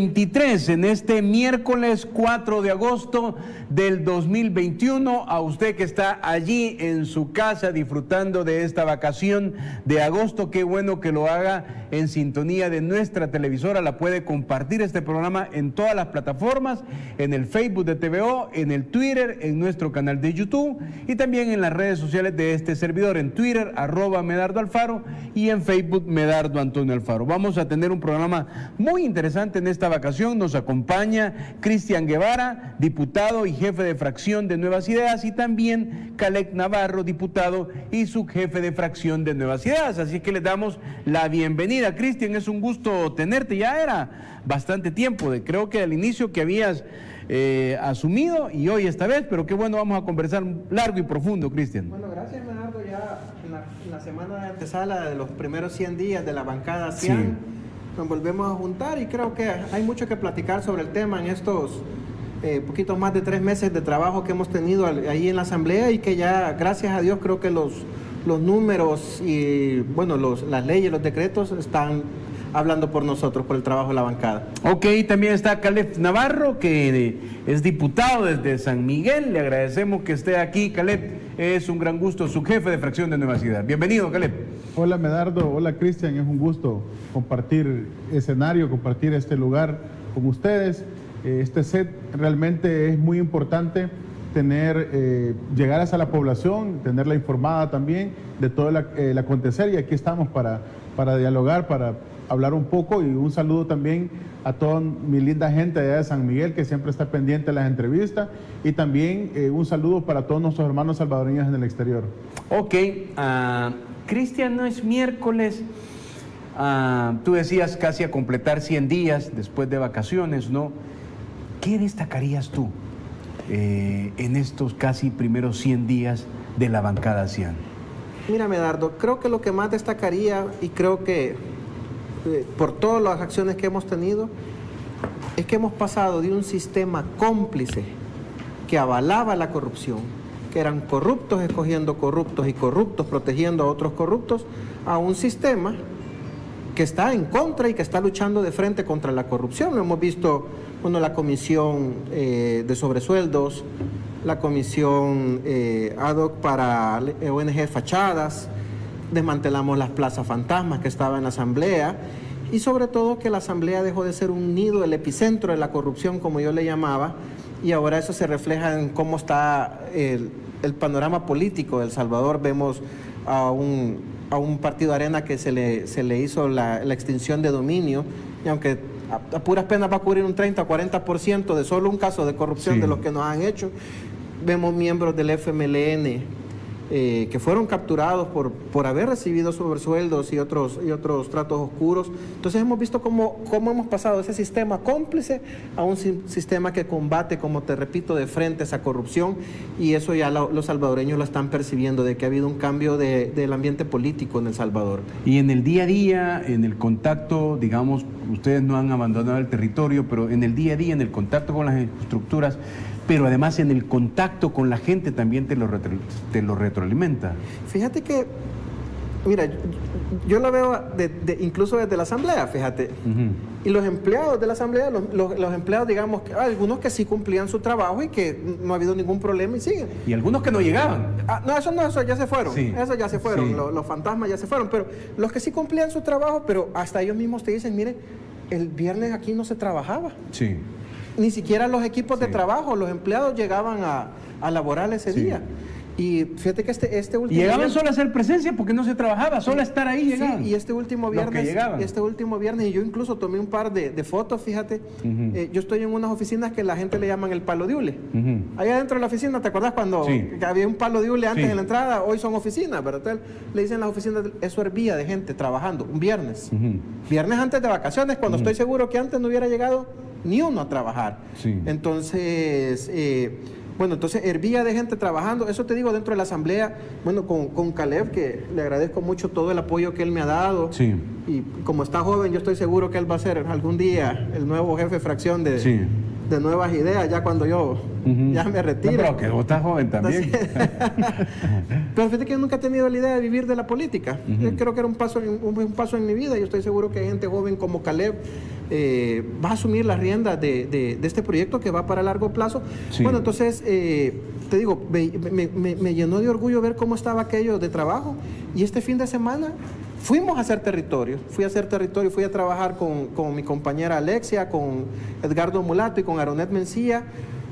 23 en este miércoles 4 de agosto del 2021. A usted que está allí en su casa disfrutando de esta vacación de agosto, qué bueno que lo haga en sintonía de nuestra televisora. La puede compartir este programa en todas las plataformas, en el Facebook de TVO, en el Twitter, en nuestro canal de YouTube y también en las redes sociales de este servidor, en Twitter @Medardo Alfaro y en Facebook Medardo Antonio Alfaro. Vamos a tener un programa muy interesante en esta vacación. Nos acompaña Cristian Guevara, diputado y jefe de fracción de Nuevas Ideas, y también Caleb Navarro, diputado y subjefe de fracción de Nuevas Ideas. Así que les damos la bienvenida. Cristian, es un gusto tenerte. Ya era bastante tiempo, creo que al inicio que habías asumido, y hoy esta vez, pero qué bueno, vamos a conversar largo y profundo, Cristian. Bueno, gracias, Leonardo. Ya en la semana de antesala de los primeros 100 días de la bancada CIAN, sí, nos volvemos a juntar y creo que hay mucho que platicar sobre el tema en estos poquitos más de 3 meses de trabajo que hemos tenido ahí en la Asamblea, y que ya, gracias a Dios, creo que los números y, bueno, las leyes, los decretos están hablando por nosotros, por el trabajo de la bancada. Ok, también está Caleb Navarro, que es diputado desde San Miguel. Le agradecemos que esté aquí, Caleb. Es un gran gusto, su jefe de fracción de Nueva Ciudad. Bienvenido, Caleb. Hola, Medardo. Hola, Cristian. Es un gusto compartir escenario, compartir este lugar con ustedes. Este set realmente es muy importante llegar hasta la población, tenerla informada también de todo el acontecer, y aquí estamos para dialogar, para hablar un poco, y un saludo también a toda mi linda gente allá de San Miguel que siempre está pendiente de las entrevistas, y también un saludo para todos nuestros hermanos salvadoreños en el exterior. Ok, Cristian, no es miércoles, tú decías casi a completar 100 días después de vacaciones, ¿no? ¿Qué destacarías tú en estos casi primeros 100 días de la bancada CIAN? Mira, Medardo, creo que lo que más destacaría, y creo que por todas las acciones que hemos tenido, es que hemos pasado de un sistema cómplice que avalaba la corrupción, que eran corruptos escogiendo corruptos y corruptos protegiendo a otros corruptos, a un sistema que está en contra y que está luchando de frente contra la corrupción. Lo hemos visto, bueno, la comisión de sobresueldos, la comisión ad hoc para ONG fachadas, desmantelamos las plazas fantasmas que estaban en la Asamblea, y sobre todo que la Asamblea dejó de ser un nido, el epicentro de la corrupción, como yo le llamaba, y ahora eso se refleja en cómo está el panorama político de El Salvador. Vemos a un partido Arena que se le hizo la extinción de dominio, y aunque a puras penas va a cubrir un 30 o 40% de solo un caso de corrupción, sí, de los que nos han hecho. Vemos miembros del FMLN que fueron capturados por haber recibido sobresueldos y otros tratos oscuros. Entonces hemos visto cómo hemos pasado de ese sistema cómplice a un sistema que combate, como te repito, de frente esa corrupción, y eso ya los salvadoreños lo están percibiendo, de que ha habido un cambio del ambiente político en El Salvador. Y en el día a día, en el contacto, digamos, ustedes no han abandonado el territorio, pero en el día a día, en el contacto con las estructuras, pero además en el contacto con la gente también te lo retroalimenta. Fíjate que, mira, yo lo veo incluso desde la Asamblea, fíjate. Y los empleados de la Asamblea, los empleados, digamos, algunos que sí cumplían su trabajo y que no ha habido ningún problema y siguen. Y algunos que no llegaban. Eso ya se fueron. Sí. Eso ya se fueron, sí. Los fantasmas ya se fueron. Pero los que sí cumplían su trabajo, pero hasta ellos mismos te dicen, mire, el viernes aquí no se trabajaba. Sí. Ni siquiera los equipos de trabajo, los empleados llegaban a laborar ese día. Y fíjate que este último llegaban viernes, solo a hacer presencia porque no se trabajaba, solo a estar ahí llegaban. Sí, y este último viernes, y yo incluso tomé un par de fotos, fíjate. Yo estoy en unas oficinas que la gente le llaman el palo de hule. Allá dentro de la oficina, ¿te acuerdas cuando había un palo de hule antes de la entrada? Hoy son oficinas, ¿verdad? Entonces, le dicen las oficinas, eso hervía de gente trabajando, un viernes. Viernes antes de vacaciones, cuando estoy seguro que antes no hubiera llegado ni uno a trabajar. Entonces, bueno, entonces hervía de gente trabajando. Eso te digo, dentro de la Asamblea, bueno, con Caleb, que le agradezco mucho todo el apoyo que él me ha dado. Y como está joven, yo estoy seguro que él va a ser algún día el nuevo jefe de fracción de Nuevas Ideas, ya cuando yo ya me retire. No, pero que vos estás joven también. Pero fíjate que yo nunca he tenido la idea de vivir de la política. Yo creo que era un paso en mi vida. Yo estoy seguro que hay gente joven como Caleb va a asumir las riendas de este proyecto que va para largo plazo. Sí. Bueno, entonces, te digo, me llenó de orgullo ver cómo estaba aquello de trabajo. Y este fin de semana fuimos a hacer territorio. Fui a trabajar con mi compañera Alexia, con Edgardo Mulato y con Aronet Mencía.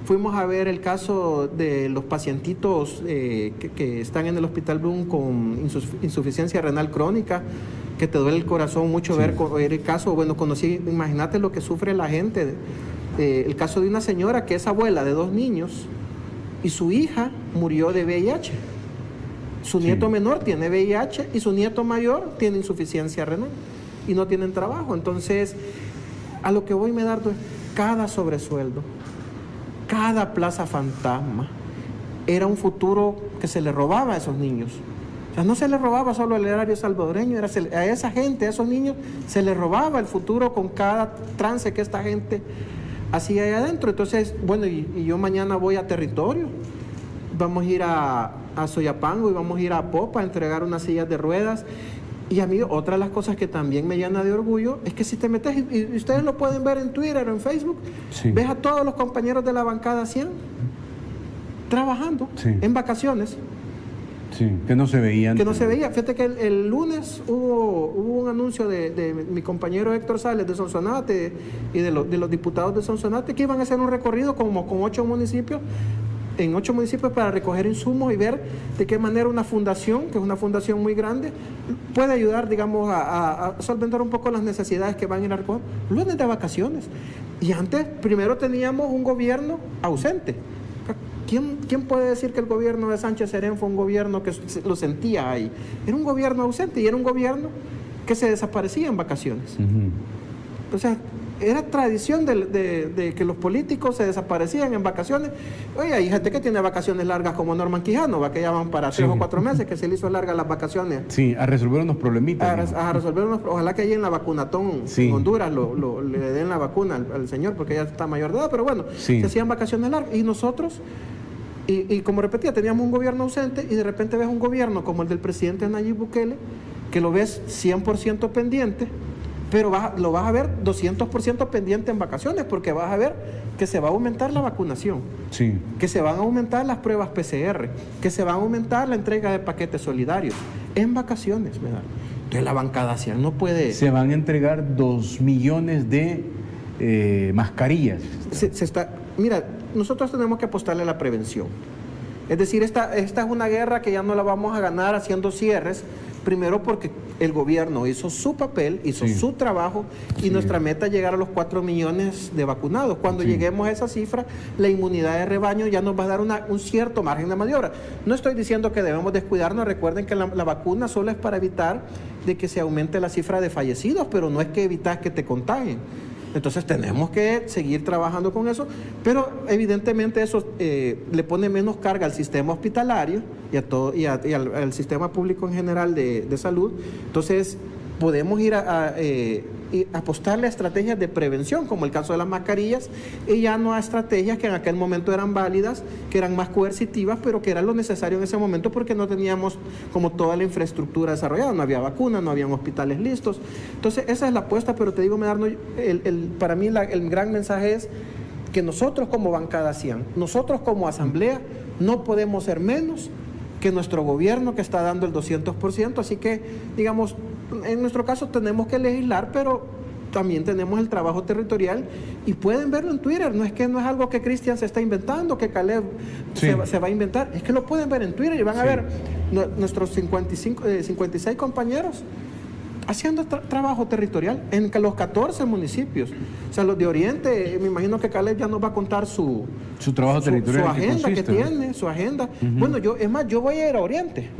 Fuimos a ver el caso de los pacientitos que están en el Hospital Bloom con insuficiencia renal crónica, que te duele el corazón mucho ver el caso. Bueno, conocí, imagínate lo que sufre la gente. El caso de una señora que es abuela de 2 niños y su hija murió de VIH. Su nieto menor tiene VIH y su nieto mayor tiene insuficiencia renal y no tienen trabajo. Entonces, a lo que voy, Medardo, es cada sobresueldo, cada plaza fantasma, era un futuro que se le robaba a esos niños. O sea, no se le robaba solo al erario salvadoreño, a esa gente, a esos niños, se les robaba el futuro con cada trance que esta gente hacía ahí adentro. Entonces, bueno, y yo mañana voy a territorio. Vamos a ir a Soyapango y vamos a ir a Popa a entregar unas sillas de ruedas. Y a mí, otra de las cosas que también me llena de orgullo es que si te metes, y ustedes lo pueden ver en Twitter o en Facebook, ves a todos los compañeros de la bancada 100 trabajando en vacaciones. Sí, que no se veían. Que no se veía. Fíjate que el lunes hubo un anuncio de mi compañero Héctor Sales de Sonsonate y de los diputados de Sonsonate que iban a hacer un recorrido como con 8 municipios, en 8 municipios para recoger insumos y ver de qué manera una fundación, que es una fundación muy grande, puede ayudar, digamos, a solventar un poco las necesidades que van a ir a recoger. Lunes de vacaciones. Y antes, primero teníamos un gobierno ausente. ¿Quién puede decir que el gobierno de Sánchez Serén fue un gobierno que lo sentía ahí? Era un gobierno ausente y era un gobierno que se desaparecía en vacaciones. O sea, era tradición de que los políticos se desaparecían en vacaciones. Oye, hay gente que tiene vacaciones largas como Norman Quijano, que ya van para 3 o 4 meses, que se le hizo largas las vacaciones. Sí, a resolver unos problemitas. A resolver ojalá que allí en la vacunatón en Honduras le den la vacuna al señor, porque ya está mayor de edad, pero bueno, se hacían vacaciones largas. Y nosotros, y como repetía, teníamos un gobierno ausente y de repente ves un gobierno como el del presidente Nayib Bukele, que lo ves 100% pendiente, pero lo vas a ver 200% pendiente en vacaciones, porque vas a ver que se va a aumentar la vacunación, que se van a aumentar las pruebas PCR, que se va a aumentar la entrega de paquetes solidarios en vacaciones, ¿verdad? Entonces la bancada CIAN no puede... Se van a entregar 2 millones de mascarillas. Mira, nosotros tenemos que apostarle a la prevención. Es decir, esta es una guerra que ya no la vamos a ganar haciendo cierres. Primero porque el gobierno hizo su papel, hizo su trabajo y nuestra meta es llegar a los 4 millones de vacunados. Cuando lleguemos a esa cifra, la inmunidad de rebaño ya nos va a dar un cierto margen de maniobra. No estoy diciendo que debemos descuidarnos, recuerden que la vacuna solo es para evitar de que se aumente la cifra de fallecidos, pero no es que evitas que te contagien. Entonces tenemos que seguir trabajando con eso, pero evidentemente eso le pone menos carga al sistema hospitalario y al sistema público en general de salud. Entonces podemos ir a apostarle a estrategias de prevención, como el caso de las mascarillas, y ya no a estrategias que en aquel momento eran válidas, que eran más coercitivas, pero que era lo necesario en ese momento porque no teníamos como toda la infraestructura desarrollada, no había vacunas, no habían hospitales listos. Entonces esa es la apuesta, pero te digo, Medardo, para mí el gran mensaje es que nosotros como bancada CIAN, nosotros como asamblea, no podemos ser menos que nuestro gobierno que está dando el 200%, así que, digamos, en nuestro caso tenemos que legislar, pero también tenemos el trabajo territorial y pueden verlo en Twitter, no es algo que Cristian se está inventando, que Caleb se va a inventar, es que lo pueden ver en Twitter y van a ver nuestros 56 compañeros haciendo trabajo territorial en los 14 municipios. O sea, los de Oriente, me imagino que Caleb ya nos va a contar su trabajo territorial. Su agenda que tiene, su agenda. Bueno, yo voy a ir a Oriente.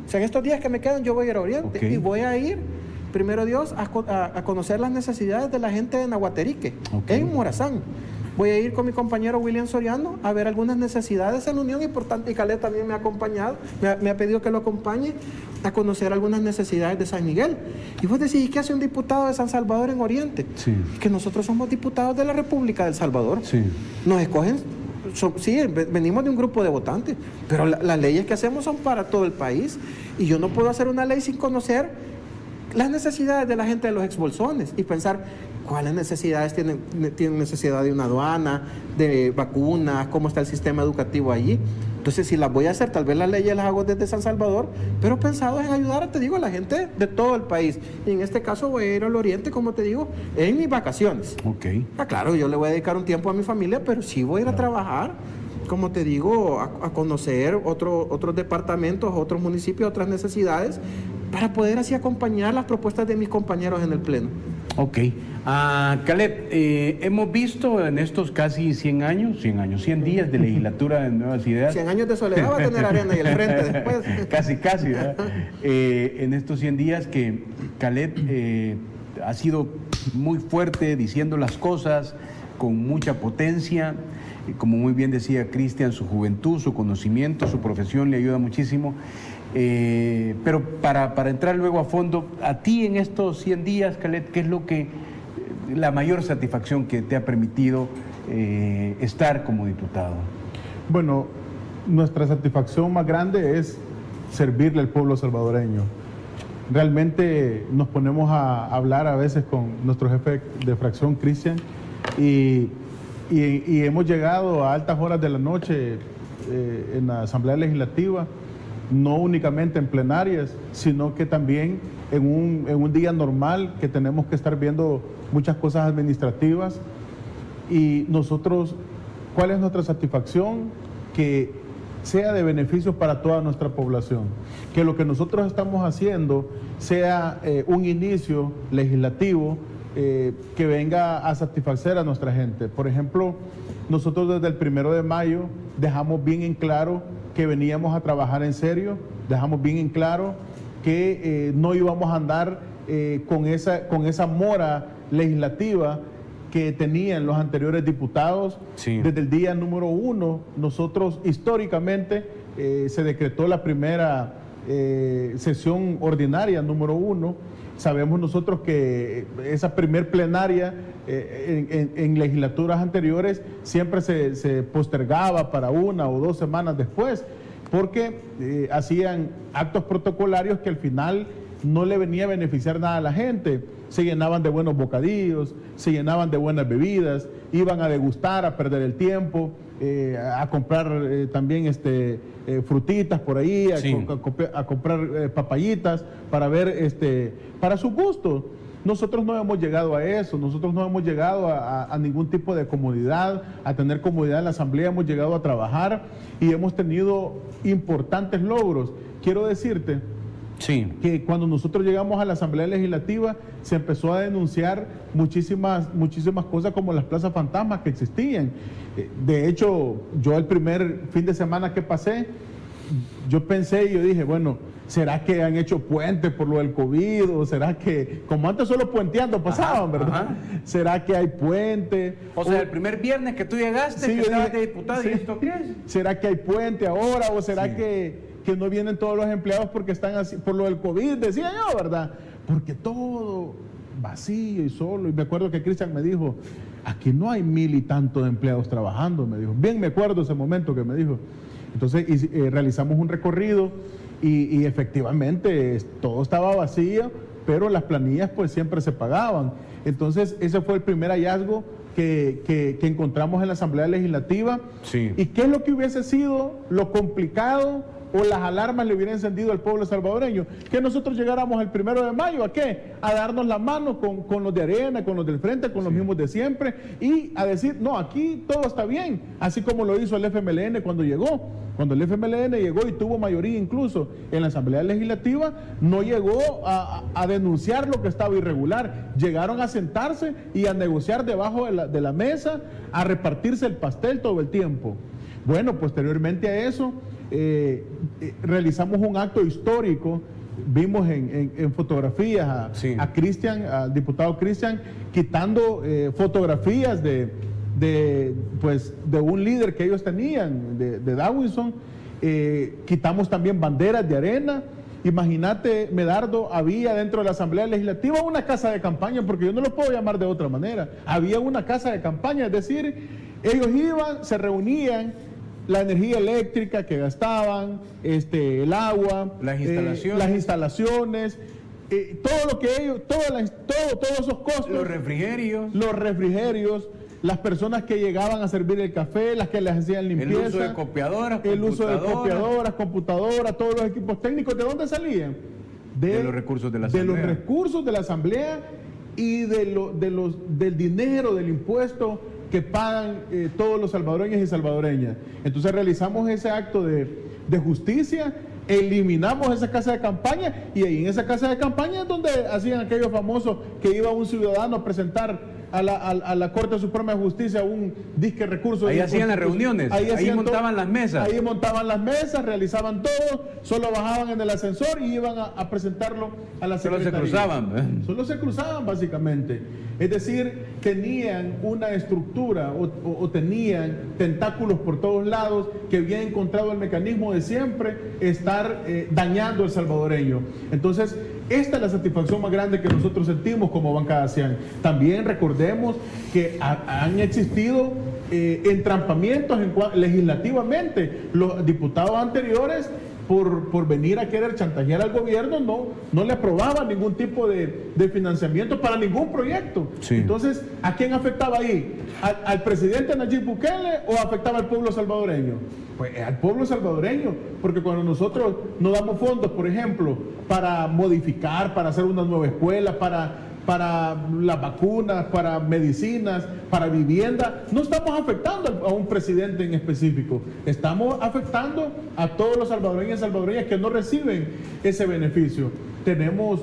O sea, en estos días que me quedan, yo voy a ir a Oriente. Y voy a ir, primero Dios, a conocer las necesidades de la gente de Nahuaterique, en Morazán. Voy a ir con mi compañero William Soriano a ver algunas necesidades en la Unión, y Caleb también me ha acompañado, me ha pedido que lo acompañe a conocer algunas necesidades de San Miguel. Y vos decís, ¿qué hace un diputado de San Salvador en Oriente? Que nosotros somos diputados de la República del Salvador. Nos escogen, venimos de un grupo de votantes, pero las leyes que hacemos son para todo el país. Y yo no puedo hacer una ley sin conocer las necesidades de la gente de los exbolsones y pensar cuáles necesidades tienen necesidad de una aduana, de vacunas, cómo está el sistema educativo allí. Entonces, si las voy a hacer, tal vez las leyes las hago desde San Salvador, pero pensado en ayudar, te digo, a la gente de todo el país. Y en este caso voy a ir al oriente, como te digo, en mis vacaciones. Ok. Claro, yo le voy a dedicar un tiempo a mi familia, pero sí voy a ir a trabajar, como te digo, a conocer otros departamentos, otros municipios, otras necesidades, para poder así acompañar las propuestas de mis compañeros en el Pleno. Ok. Caleb, hemos visto en estos casi 100 días de legislatura de Nuevas Ideas. 100 años de soledad va a tener Arena y el frente después. Casi, ¿verdad? En estos 100 días que Caleb ha sido muy fuerte diciendo las cosas con mucha potencia. Como muy bien decía Cristian, su juventud, su conocimiento, su profesión le ayuda muchísimo. Pero para entrar luego a fondo, a ti en estos 100 días, Caleb, ¿qué es la mayor satisfacción que te ha permitido estar como diputado? Bueno, nuestra satisfacción más grande es servirle al pueblo salvadoreño. Realmente nos ponemos a hablar a veces con nuestro jefe de fracción, Cristian, y hemos llegado a altas horas de la noche en la Asamblea Legislativa, no únicamente en plenarias, sino que también en un día normal que tenemos que estar viendo muchas cosas administrativas. Y nosotros, ¿cuál es nuestra satisfacción? Que sea de beneficios para toda nuestra población, que lo que nosotros estamos haciendo sea un inicio legislativo que venga a satisfacer a nuestra gente. Por ejemplo, nosotros desde el 1 de mayo dejamos bien en claro que veníamos a trabajar en serio, dejamos bien en claro que no íbamos a andar con esa mora legislativa que tenían los anteriores diputados. Sí. Desde el día número 1, nosotros históricamente se decretó la primera sesión ordinaria número 1. Sabemos nosotros que esa primer plenaria en legislaturas anteriores siempre se postergaba para 1 o 2 semanas después, porque hacían actos protocolarios que al final no le venía a beneficiar nada a la gente. Se llenaban de buenos bocadillos, se llenaban de buenas bebidas, iban a degustar, a perder el tiempo, a comprar también frutitas por ahí, sí, a comprar papayitas para ver, para su gusto. Nosotros no hemos llegado a eso, nosotros no hemos llegado a ningún tipo de comodidad, a tener comodidad en la Asamblea, hemos llegado a trabajar y hemos tenido importantes logros. Quiero decirte, sí, que cuando nosotros llegamos a la Asamblea Legislativa se empezó a denunciar muchísimas cosas como las plazas fantasmas que existían. De hecho, yo el primer fin de semana que pasé, yo pensé y yo dije, bueno, ¿será que han hecho puentes por lo del COVID? ¿O será que, como antes solo puenteando pasaban, verdad? Ajá. ¿Será que hay puente? O sea, el primer viernes que tú llegaste, sí, que estabas de diputado, sí, ¿y esto qué es? ¿Será que hay puente ahora? ¿O será sí, que no vienen todos los empleados porque están así, por lo del COVID, decía yo, ¿verdad? Porque todo vacío y solo. Y me acuerdo que Cristian me dijo, aquí no hay 1000 y tantos empleados trabajando, me dijo. Bien me acuerdo ese momento que me dijo. Entonces realizamos un recorrido y efectivamente todo estaba vacío, pero las planillas pues siempre se pagaban. Entonces ese fue el primer hallazgo que encontramos en la Asamblea Legislativa. Sí. ¿Y qué es lo que hubiese sido lo complicado o las alarmas le hubieran encendido al pueblo salvadoreño? Que nosotros llegáramos el 1 de mayo, ¿a qué? A darnos la mano con los de Arena, con los del Frente, con los mismos de siempre, y a decir, no, aquí todo está bien, así como lo hizo el FMLN cuando llegó. Cuando el FMLN llegó y tuvo mayoría incluso en la Asamblea Legislativa, no llegó a denunciar lo que estaba irregular. Llegaron a sentarse y a negociar debajo de la mesa, a repartirse el pastel todo el tiempo. Bueno, posteriormente a eso, realizamos un acto histórico. Vimos en fotografías a Cristian, al diputado Cristian, quitando fotografías de un líder que ellos tenían, de Dawinson. Quitamos también banderas de Arena. Imagínate, Medardo, había dentro de la Asamblea Legislativa una casa de campaña, porque yo no lo puedo llamar de otra manera. Había una casa de campaña, es decir, ellos iban, se reunían, la energía eléctrica que gastaban, el agua, las instalaciones, todo lo que ellos, todos esos costos. Los refrigerios. Las personas que llegaban a servir el café, las que les hacían limpieza. El uso de copiadoras, computadoras, todos los equipos técnicos. ¿De dónde salían? De los recursos de la Asamblea. De los recursos de la Asamblea y del dinero, del impuesto que pagan todos los salvadoreños y salvadoreñas. Entonces realizamos ese acto de justicia, eliminamos esa casa de campaña, y ahí en esa casa de campaña es donde hacían aquellos famosos que iba un ciudadano a presentar a la Corte Suprema de Justicia un disque recurso. Ahí hacían las reuniones, ahí montaban las mesas. Ahí montaban las mesas, realizaban todo, solo bajaban en el ascensor y iban a presentarlo a la Secretaría. Solo se cruzaban básicamente. Es decir, tenían una estructura o tenían tentáculos por todos lados que habían encontrado el mecanismo de siempre estar dañando al salvadoreño. Entonces, esta es la satisfacción más grande que nosotros sentimos como bancada CIAN. También recordemos que han existido entrampamientos legislativamente. Los diputados anteriores, por venir a querer chantajear al gobierno, no le aprobaban ningún tipo de financiamiento para ningún proyecto. Sí. Entonces, ¿a quién afectaba ahí? ¿Al presidente Nayib Bukele o afectaba al pueblo salvadoreño? Pues al pueblo salvadoreño, porque cuando nosotros no damos fondos, por ejemplo, para modificar, para hacer una nueva escuela, para las vacunas, para medicinas, para vivienda, no estamos afectando a un presidente en específico, estamos afectando a todos los salvadoreños y salvadoreñas que no reciben ese beneficio. Tenemos,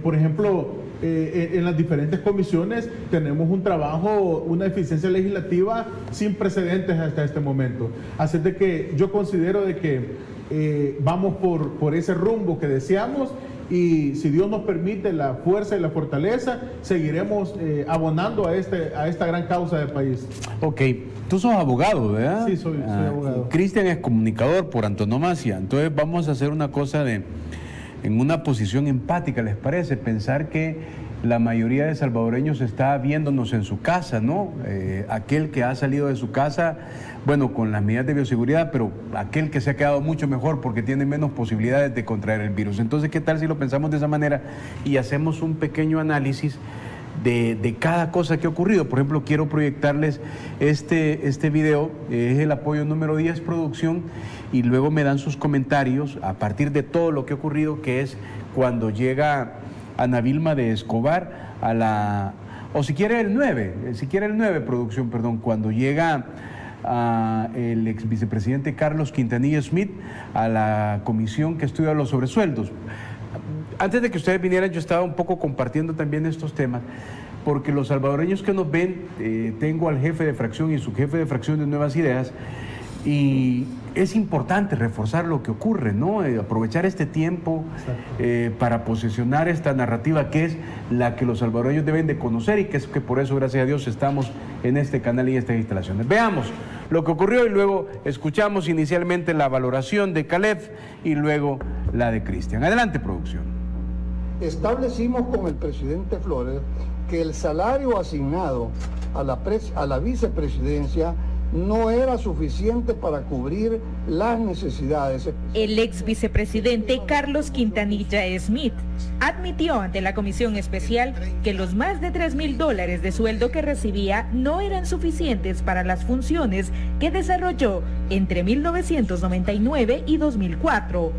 por ejemplo, en las diferentes comisiones tenemos un trabajo, una eficiencia legislativa sin precedentes hasta este momento. Así de que yo considero de que vamos por ese rumbo que deseamos, y si Dios nos permite la fuerza y la fortaleza, seguiremos abonando a esta gran causa del país. Ok, tú sos abogado, ¿verdad? Sí, soy abogado. Cristian es comunicador por antonomasia, entonces vamos a hacer una cosa en una posición empática, ¿les parece? Pensar que la mayoría de salvadoreños está viéndonos en su casa, ¿no? Aquel que ha salido de su casa, bueno, con las medidas de bioseguridad, pero aquel que se ha quedado mucho mejor porque tiene menos posibilidades de contraer el virus. Entonces, ¿qué tal si lo pensamos de esa manera y hacemos un pequeño análisis de cada cosa que ha ocurrido? Por ejemplo, quiero proyectarles este video, es el apoyo número 10 producción, y luego me dan sus comentarios a partir de todo lo que ha ocurrido, que es cuando llega Ana Vilma de Escobar o si quiere el 9 producción, perdón, cuando llega el ex vicepresidente Carlos Quintanilla Smith a la comisión que estudia los sobresueldos. Antes de que ustedes vinieran, yo estaba un poco compartiendo también estos temas, porque los salvadoreños que nos ven, tengo al jefe de fracción y subjefe de fracción de Nuevas Ideas, y es importante reforzar lo que ocurre, ¿no? Aprovechar este tiempo para posicionar esta narrativa que es la que los salvadoreños deben de conocer, y que es que por eso, gracias a Dios, estamos en este canal y estas instalaciones. Veamos lo que ocurrió y luego escuchamos inicialmente la valoración de Caleb y luego la de Cristian. Adelante, producción. Establecimos con el presidente Flores que el salario asignado a la vicepresidencia no era suficiente para cubrir las necesidades. El ex vicepresidente Carlos Quintanilla Smith admitió ante la comisión especial que los más de $3,000 de sueldo que recibía no eran suficientes para las funciones que desarrolló entre 1999 y 2004.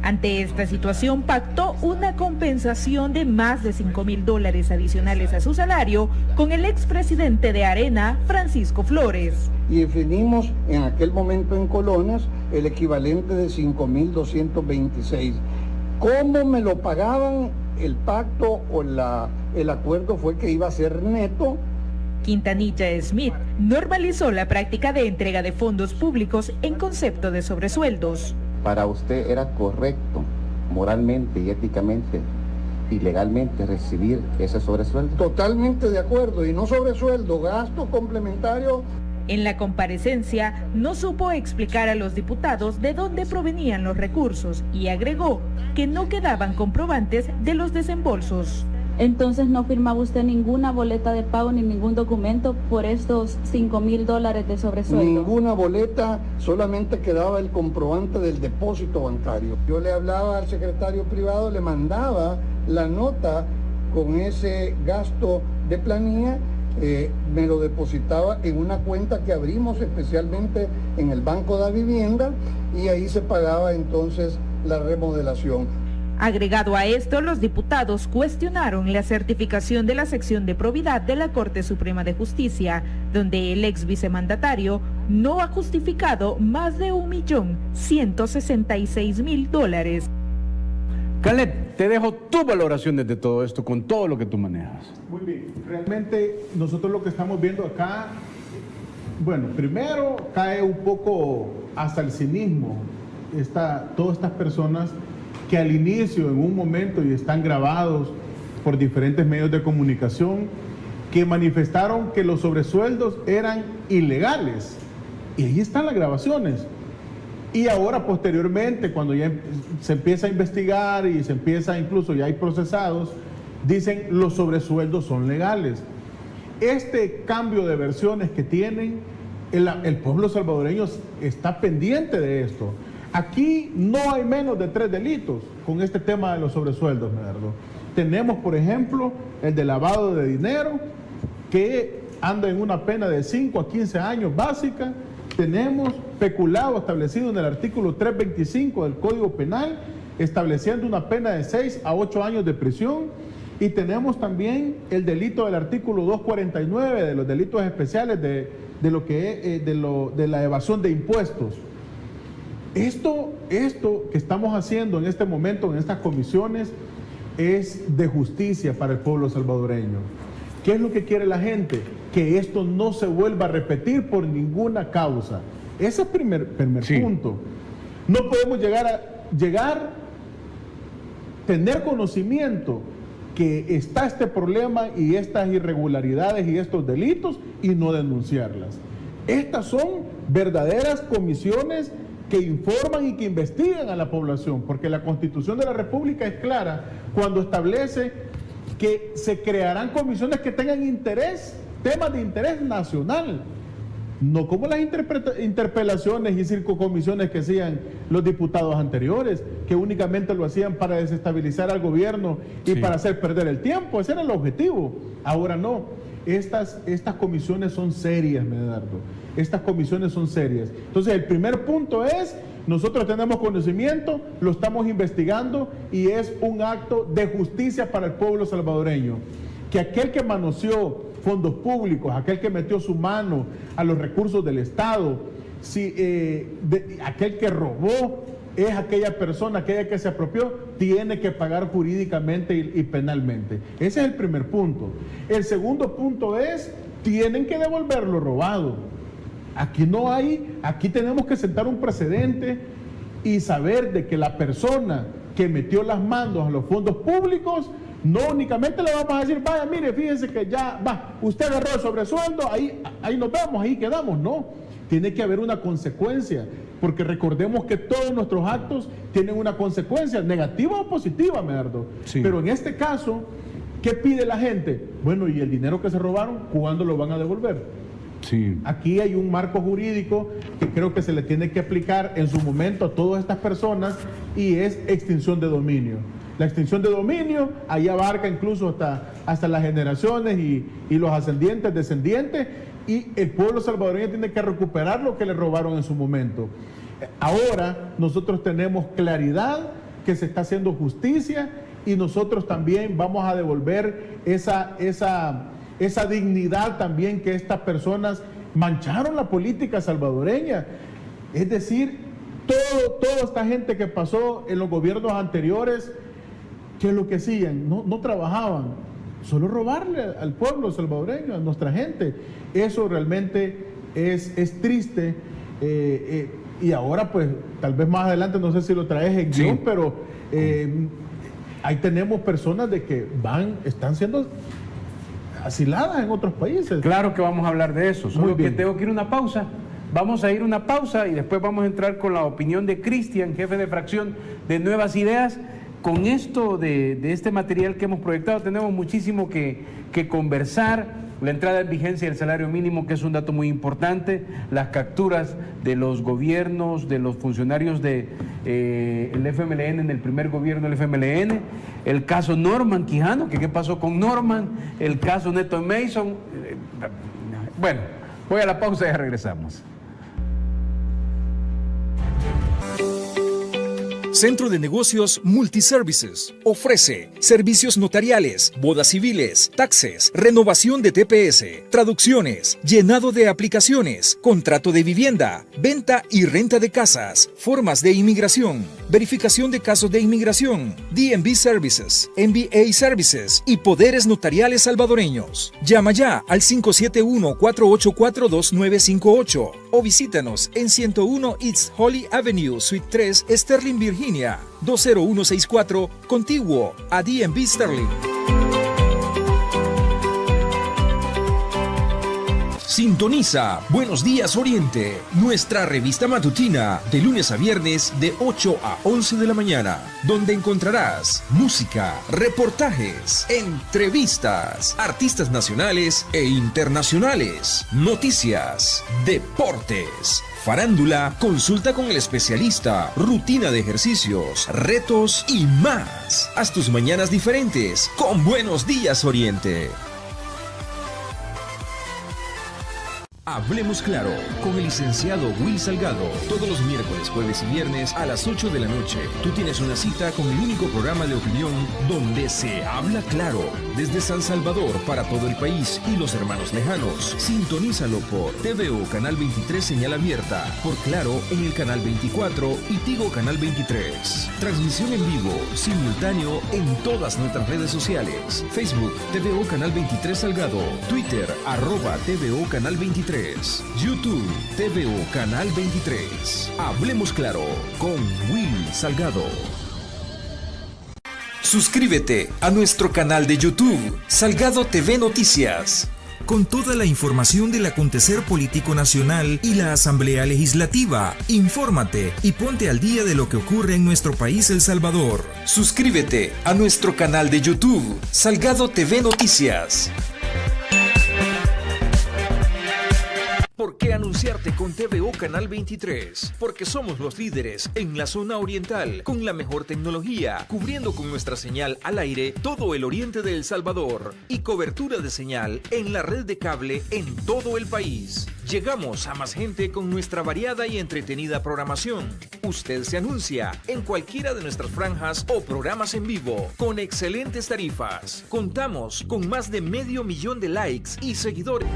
Ante esta situación, pactó una compensación de más de $5,000 adicionales a su salario con el expresidente de Arena, Francisco Flores. Y definimos en aquel momento en colones el equivalente de 5.226. ¿Cómo me lo pagaban? El pacto o el acuerdo fue que iba a ser neto. Quintanilla Smith normalizó la práctica de entrega de fondos públicos en concepto de sobresueldos. Para usted era correcto, moralmente y éticamente y legalmente, recibir ese sobresueldo. Totalmente de acuerdo, y no sobresueldo, gasto complementario. En la comparecencia no supo explicar a los diputados de dónde provenían los recursos y agregó que no quedaban comprobantes de los desembolsos. Entonces no firmaba usted ninguna boleta de pago ni ningún documento por estos $5,000 de sobresueldo. Ninguna boleta, solamente quedaba el comprobante del depósito bancario. Yo le hablaba al secretario privado, le mandaba la nota con ese gasto de planilla, me lo depositaba en una cuenta que abrimos especialmente en el Banco de la Vivienda, y ahí se pagaba entonces la remodelación. Agregado a esto, los diputados cuestionaron la certificación de la sección de probidad de la Corte Suprema de Justicia, donde el ex vicemandatario no ha justificado más de $1.166.000. Caleb, te dejo tus valoraciones de todo esto con todo lo que tú manejas. Muy bien, realmente nosotros lo que estamos viendo acá, bueno, primero cae un poco hasta el cinismo, todas estas personas que al inicio, en un momento, y están grabados por diferentes medios de comunicación, que manifestaron que los sobresueldos eran ilegales. Y ahí están las grabaciones. Y ahora, posteriormente, cuando ya se empieza a investigar y se empieza, incluso ya hay procesados, dicen los sobresueldos son legales. Este cambio de versiones que tienen, el pueblo salvadoreño está pendiente de esto. Aquí no hay menos de 3 delitos con este tema de los sobresueldos, Medardo. Tenemos, por ejemplo, el de lavado de dinero, que anda en una pena de 5 a 15 años básica. Tenemos peculado establecido en el artículo 325 del Código Penal, estableciendo una pena de 6 a 8 años de prisión. Y tenemos también el delito del artículo 249 de los delitos especiales de la evasión de impuestos. Esto que estamos haciendo en este momento en estas comisiones es de justicia para el pueblo salvadoreño. ¿Qué es lo que quiere la gente? Que esto no se vuelva a repetir por ninguna causa. Ese es el primer punto. No podemos tener conocimiento que está este problema y estas irregularidades y estos delitos y no denunciarlas. Estas son verdaderas comisiones que informan y que investigan a la población, porque la Constitución de la República es clara cuando establece que se crearán comisiones que tengan temas de interés nacional, no como las interpelaciones y circuncomisiones que hacían los diputados anteriores, que únicamente lo hacían para desestabilizar al gobierno y para hacer perder el tiempo. Ese era el objetivo. Ahora no. Estas comisiones son serias, Medardo. Estas comisiones son serias. Entonces, el primer punto es, nosotros tenemos conocimiento, lo estamos investigando y es un acto de justicia para el pueblo salvadoreño. Que aquel que manoseó fondos públicos, aquel que metió su mano a los recursos del Estado, aquel que robó, es aquella persona, aquella que se apropió, tiene que pagar jurídicamente y penalmente. Ese es el primer punto. El segundo punto es, tienen que devolver lo robado. Aquí tenemos que sentar un precedente y saber de que la persona que metió las manos a los fondos públicos, no únicamente le vamos a decir, vaya, mire, fíjense que ya, usted agarró el sobresueldo, ahí nos vemos, ahí quedamos. No, tiene que haber una consecuencia, porque recordemos que todos nuestros actos tienen una consecuencia, negativa o positiva, Medardo. Sí. Pero en este caso, ¿qué pide la gente? Bueno, ¿y el dinero que se robaron, cuándo lo van a devolver? Sí. Aquí hay un marco jurídico que creo que se le tiene que aplicar en su momento a todas estas personas, y es extinción de dominio. La extinción de dominio ahí abarca incluso hasta las generaciones y los ascendientes, descendientes, y el pueblo salvadoreño tiene que recuperar lo que le robaron en su momento. Ahora nosotros tenemos claridad que se está haciendo justicia, y nosotros también vamos a devolver esa dignidad también que estas personas mancharon la política salvadoreña. Es decir, toda esta gente que pasó en los gobiernos anteriores, ¿qué es lo que hacían? No trabajaban, solo robarle al pueblo salvadoreño, a nuestra gente. Eso realmente es triste. Y ahora, pues, tal vez más adelante, no sé si lo traes en guión, pero ahí tenemos personas de que están siendo asiladas en otros países. Claro que vamos a hablar de eso, solo que tengo que ir a una pausa. Vamos a ir a una pausa y después vamos a entrar con la opinión de Cristian, jefe de fracción de Nuevas Ideas. Con esto de este material que hemos proyectado, tenemos muchísimo que conversar, la entrada en vigencia del salario mínimo, que es un dato muy importante, las capturas de los gobiernos, de los funcionarios del FMLN, en el primer gobierno del FMLN, el caso Norman Quijano, que qué pasó con Norman, el caso Neto Mason. Bueno, voy a la pausa y ya regresamos. Centro de Negocios Multiservices ofrece servicios notariales, bodas civiles, taxes, renovación de TPS, traducciones, llenado de aplicaciones, contrato de vivienda, venta y renta de casas, formas de inmigración, verificación de casos de inmigración, DMV Services, MBA Services y poderes notariales salvadoreños. Llama ya al 571-484-2958 o visítanos en 101 East Holly Avenue, Suite 3, Sterling, Virginia, 20164, contiguo a DMV Sterling. Sintoniza Buenos Días Oriente, nuestra revista matutina de lunes a viernes de 8 a 11 de la mañana, donde encontrarás música, reportajes, entrevistas, artistas nacionales e internacionales, noticias, deportes, farándula, consulta con el especialista, rutina de ejercicios, retos y más. Haz tus mañanas diferentes con Buenos Días Oriente. Hablemos Claro con el licenciado Will Salgado. Todos los miércoles, jueves y viernes a las 8 de la noche. Tú tienes una cita con el único programa de opinión donde se habla claro. Desde San Salvador para todo el país y los hermanos lejanos. Sintonízalo por TVO Canal 23 señal abierta. Por Claro en el Canal 24 y Tigo Canal 23. Transmisión en vivo, simultáneo en todas nuestras redes sociales. Facebook, TVO Canal 23 Salgado. Twitter, @TVO Canal 23. YouTube, TVO Canal 23. Hablemos Claro con Will Salgado. Suscríbete a nuestro canal de YouTube, Salgado TV Noticias, con toda la información del acontecer político nacional y la Asamblea Legislativa. Infórmate y ponte al día de lo que ocurre en nuestro país, El Salvador. Suscríbete a nuestro canal de YouTube, Salgado TV Noticias. ¿Por qué anunciarte con TVO Canal 23? Porque somos los líderes en la zona oriental, con la mejor tecnología, cubriendo con nuestra señal al aire todo el oriente de El Salvador y cobertura de señal en la red de cable en todo el país. Llegamos a más gente con nuestra variada y entretenida programación. Usted se anuncia en cualquiera de nuestras franjas o programas en vivo, con excelentes tarifas. Contamos con más de 500,000 de likes y seguidores.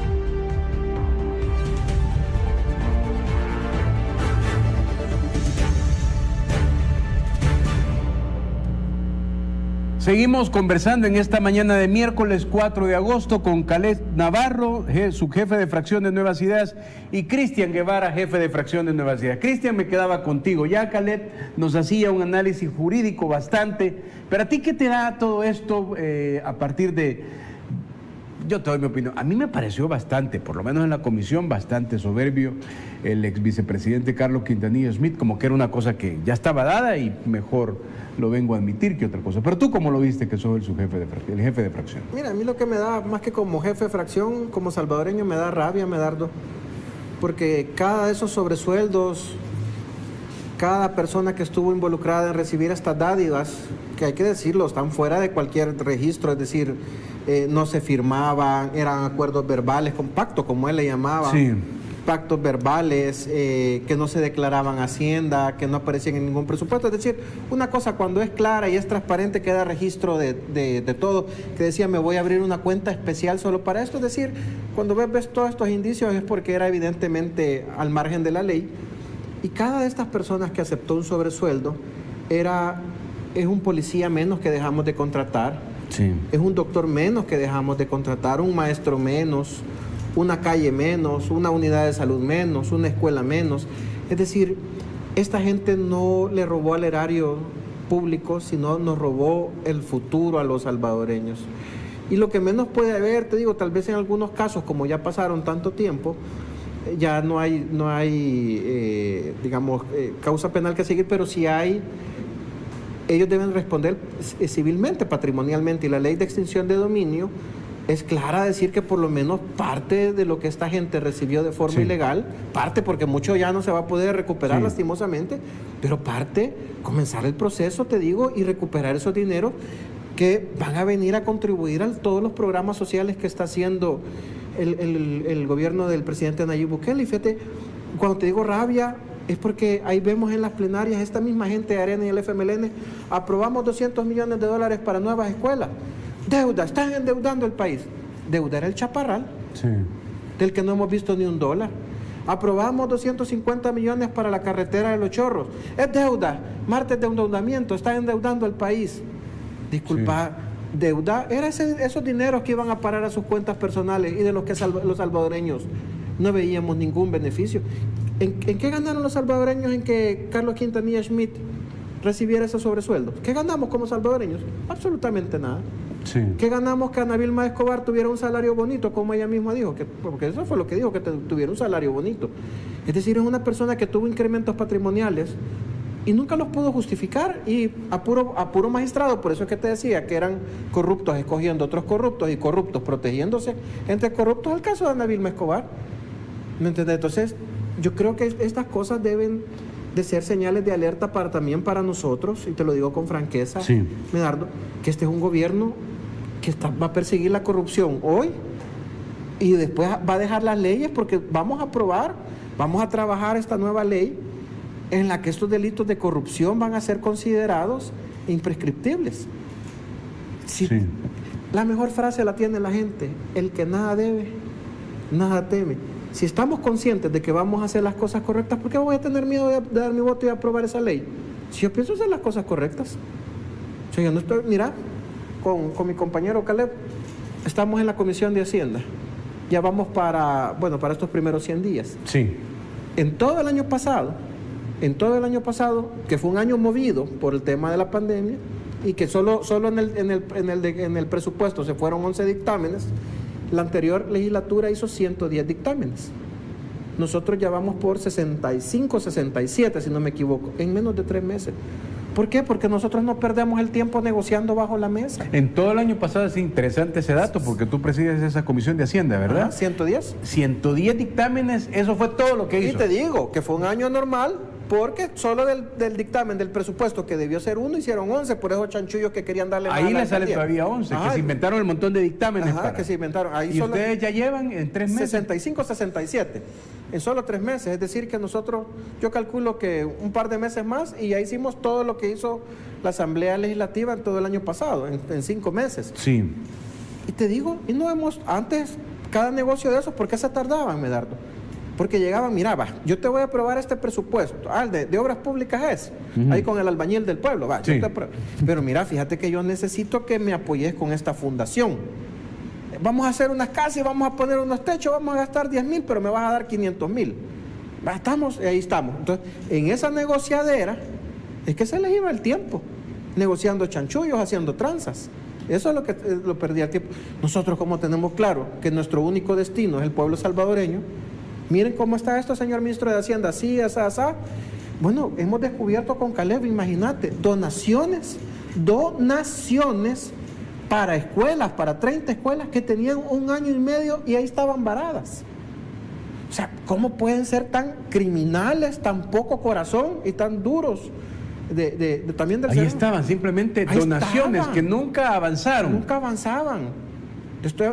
Seguimos conversando en esta mañana de miércoles 4 de agosto con Caled Navarro, subjefe de fracción de Nuevas Ideas, y Cristian Guevara, jefe de fracción de Nuevas Ideas. Cristian, me quedaba contigo. Ya Caled nos hacía un análisis jurídico bastante, pero ¿a ti qué te da todo esto a partir de...? Yo te doy mi opinión. A mí me pareció bastante, por lo menos en la comisión, bastante soberbio el ex vicepresidente Carlos Quintanilla Smith, como que era una cosa que ya estaba dada y mejor lo vengo a admitir que otra cosa. Pero tú, ¿cómo lo viste que sos el jefe de fracción? Mira, a mí lo que me da, más que como jefe de fracción, como salvadoreño, me da rabia, Medardo, porque cada de esos sobresueldos, cada persona que estuvo involucrada en recibir estas dádivas, que hay que decirlo, están fuera de cualquier registro, es decir, no se firmaban, eran acuerdos verbales, con pacto, como él le llamaba. Sí. Pactos verbales, que no se declaraban Hacienda, que no aparecían en ningún presupuesto. Es decir, una cosa cuando es clara y es transparente queda registro de todo, que decía me voy a abrir una cuenta especial solo para esto. Es decir, cuando ves todos estos indicios es porque era evidentemente al margen de la ley. Y cada de estas personas que aceptó un sobresueldo es un policía menos que dejamos de contratar. Sí. Es un doctor menos que dejamos de contratar, un maestro menos, una calle menos, una unidad de salud menos, una escuela menos. Es decir, esta gente no le robó al erario público, sino nos robó el futuro a los salvadoreños. Y lo que menos puede haber, te digo, tal vez en algunos casos, como ya pasaron tanto tiempo, ya no hay causa penal que seguir, pero sí hay... Ellos deben responder civilmente, patrimonialmente, y la ley de extinción de dominio es clara decir que por lo menos parte de lo que esta gente recibió de forma ilegal, parte porque mucho ya no se va a poder recuperar lastimosamente, pero parte, comenzar el proceso, te digo, y recuperar esos dineros que van a venir a contribuir a todos los programas sociales que está haciendo el gobierno del presidente Nayib Bukele. Y fíjate, cuando te digo rabia, es porque ahí vemos en las plenarias esta misma gente de Arena y el FMLN, aprobamos $200 millones para nuevas escuelas. Deuda, están endeudando el país. Deuda era el chaparral, del que no hemos visto ni $1. Aprobamos 250 millones para la carretera de Los Chorros. Es deuda, martes de endeudamiento, están endeudando el país. Disculpa, deuda, eran esos dineros que iban a parar a sus cuentas personales y de los que los salvadoreños no veíamos ningún beneficio. ¿En qué ganaron los salvadoreños en que Carlos Quintanilla Schmid recibiera ese sobresueldo? ¿Qué ganamos como salvadoreños? Absolutamente nada. ¿Qué ganamos que Ana Vilma Escobar tuviera un salario bonito, como ella misma dijo? Porque eso fue lo que dijo, que tuviera un salario bonito. Es decir, es una persona que tuvo incrementos patrimoniales y nunca los pudo justificar, y a puro magistrado. Por eso es que te decía que eran corruptos escogiendo otros corruptos y corruptos protegiéndose entre corruptos. El caso de Ana Vilma Escobar, ¿me entiendes? Entonces yo creo que estas cosas deben de ser señales de alerta también para nosotros, y te lo digo con franqueza, Medardo, que este es un gobierno que va a perseguir la corrupción hoy y después va a dejar las leyes, porque vamos a trabajar esta nueva ley en la que estos delitos de corrupción van a ser considerados imprescriptibles. La mejor frase la tiene la gente: el que nada debe, nada teme. Si estamos conscientes de que vamos a hacer las cosas correctas, ¿por qué voy a tener miedo de dar mi voto y aprobar esa ley? Si yo pienso hacer las cosas correctas. O sea, yo no estoy, mira, con mi compañero Caleb, estamos en la Comisión de Hacienda. Ya vamos para estos primeros 100 días. En todo el año pasado, que fue un año movido por el tema de la pandemia, y que solo en el presupuesto se fueron 11 dictámenes, la anterior legislatura hizo 110 dictámenes. Nosotros ya vamos por 65, 67, si no me equivoco, en menos de 3 meses. ¿Por qué? Porque nosotros no perdemos el tiempo negociando bajo la mesa. En todo el año pasado es interesante ese dato, porque tú presides esa Comisión de Hacienda, ¿verdad? 110. 110 dictámenes, eso fue todo lo que hizo. Y te digo que fue un año normal, porque solo del dictamen del presupuesto, que debió ser 1, hicieron 11, por esos chanchullos que querían darle más. Ahí le sale todavía 11, que se inventaron el montón de dictámenes. Que se inventaron. Ahí y ustedes ya llevan en 3 meses. 65, 67, en solo 3 meses. Es decir, que nosotros, yo calculo que un par de meses más, y ya hicimos todo lo que hizo la Asamblea Legislativa en todo el año pasado, en 5 meses. Y te digo, y no hemos, antes, cada negocio de esos, ¿por qué se tardaban, Medardo? Porque llegaban, mira, yo te voy a aprobar este presupuesto. De obras públicas es. Ahí con el albañil del pueblo, yo te apruebo. Pero mira, fíjate que yo necesito que me apoyes con esta fundación. Vamos a hacer unas casas y vamos a poner unos techos, vamos a gastar 10,000, pero me vas a dar 500,000. Ahí estamos. Entonces, en esa negociadera es que se les iba el tiempo, negociando chanchullos, haciendo tranzas. Eso es lo que lo perdía el tiempo. Nosotros, como tenemos claro que nuestro único destino es el pueblo salvadoreño, miren cómo está esto, señor ministro de Hacienda, así, asá. Bueno, hemos descubierto con Caleb, imagínate, donaciones para escuelas, para 30 escuelas que tenían 1 año y medio y ahí estaban varadas. O sea, ¿cómo pueden ser tan criminales, tan poco corazón y tan duros también del ahí ser? Estaban simplemente ahí donaciones que nunca avanzaron. Nunca avanzaban.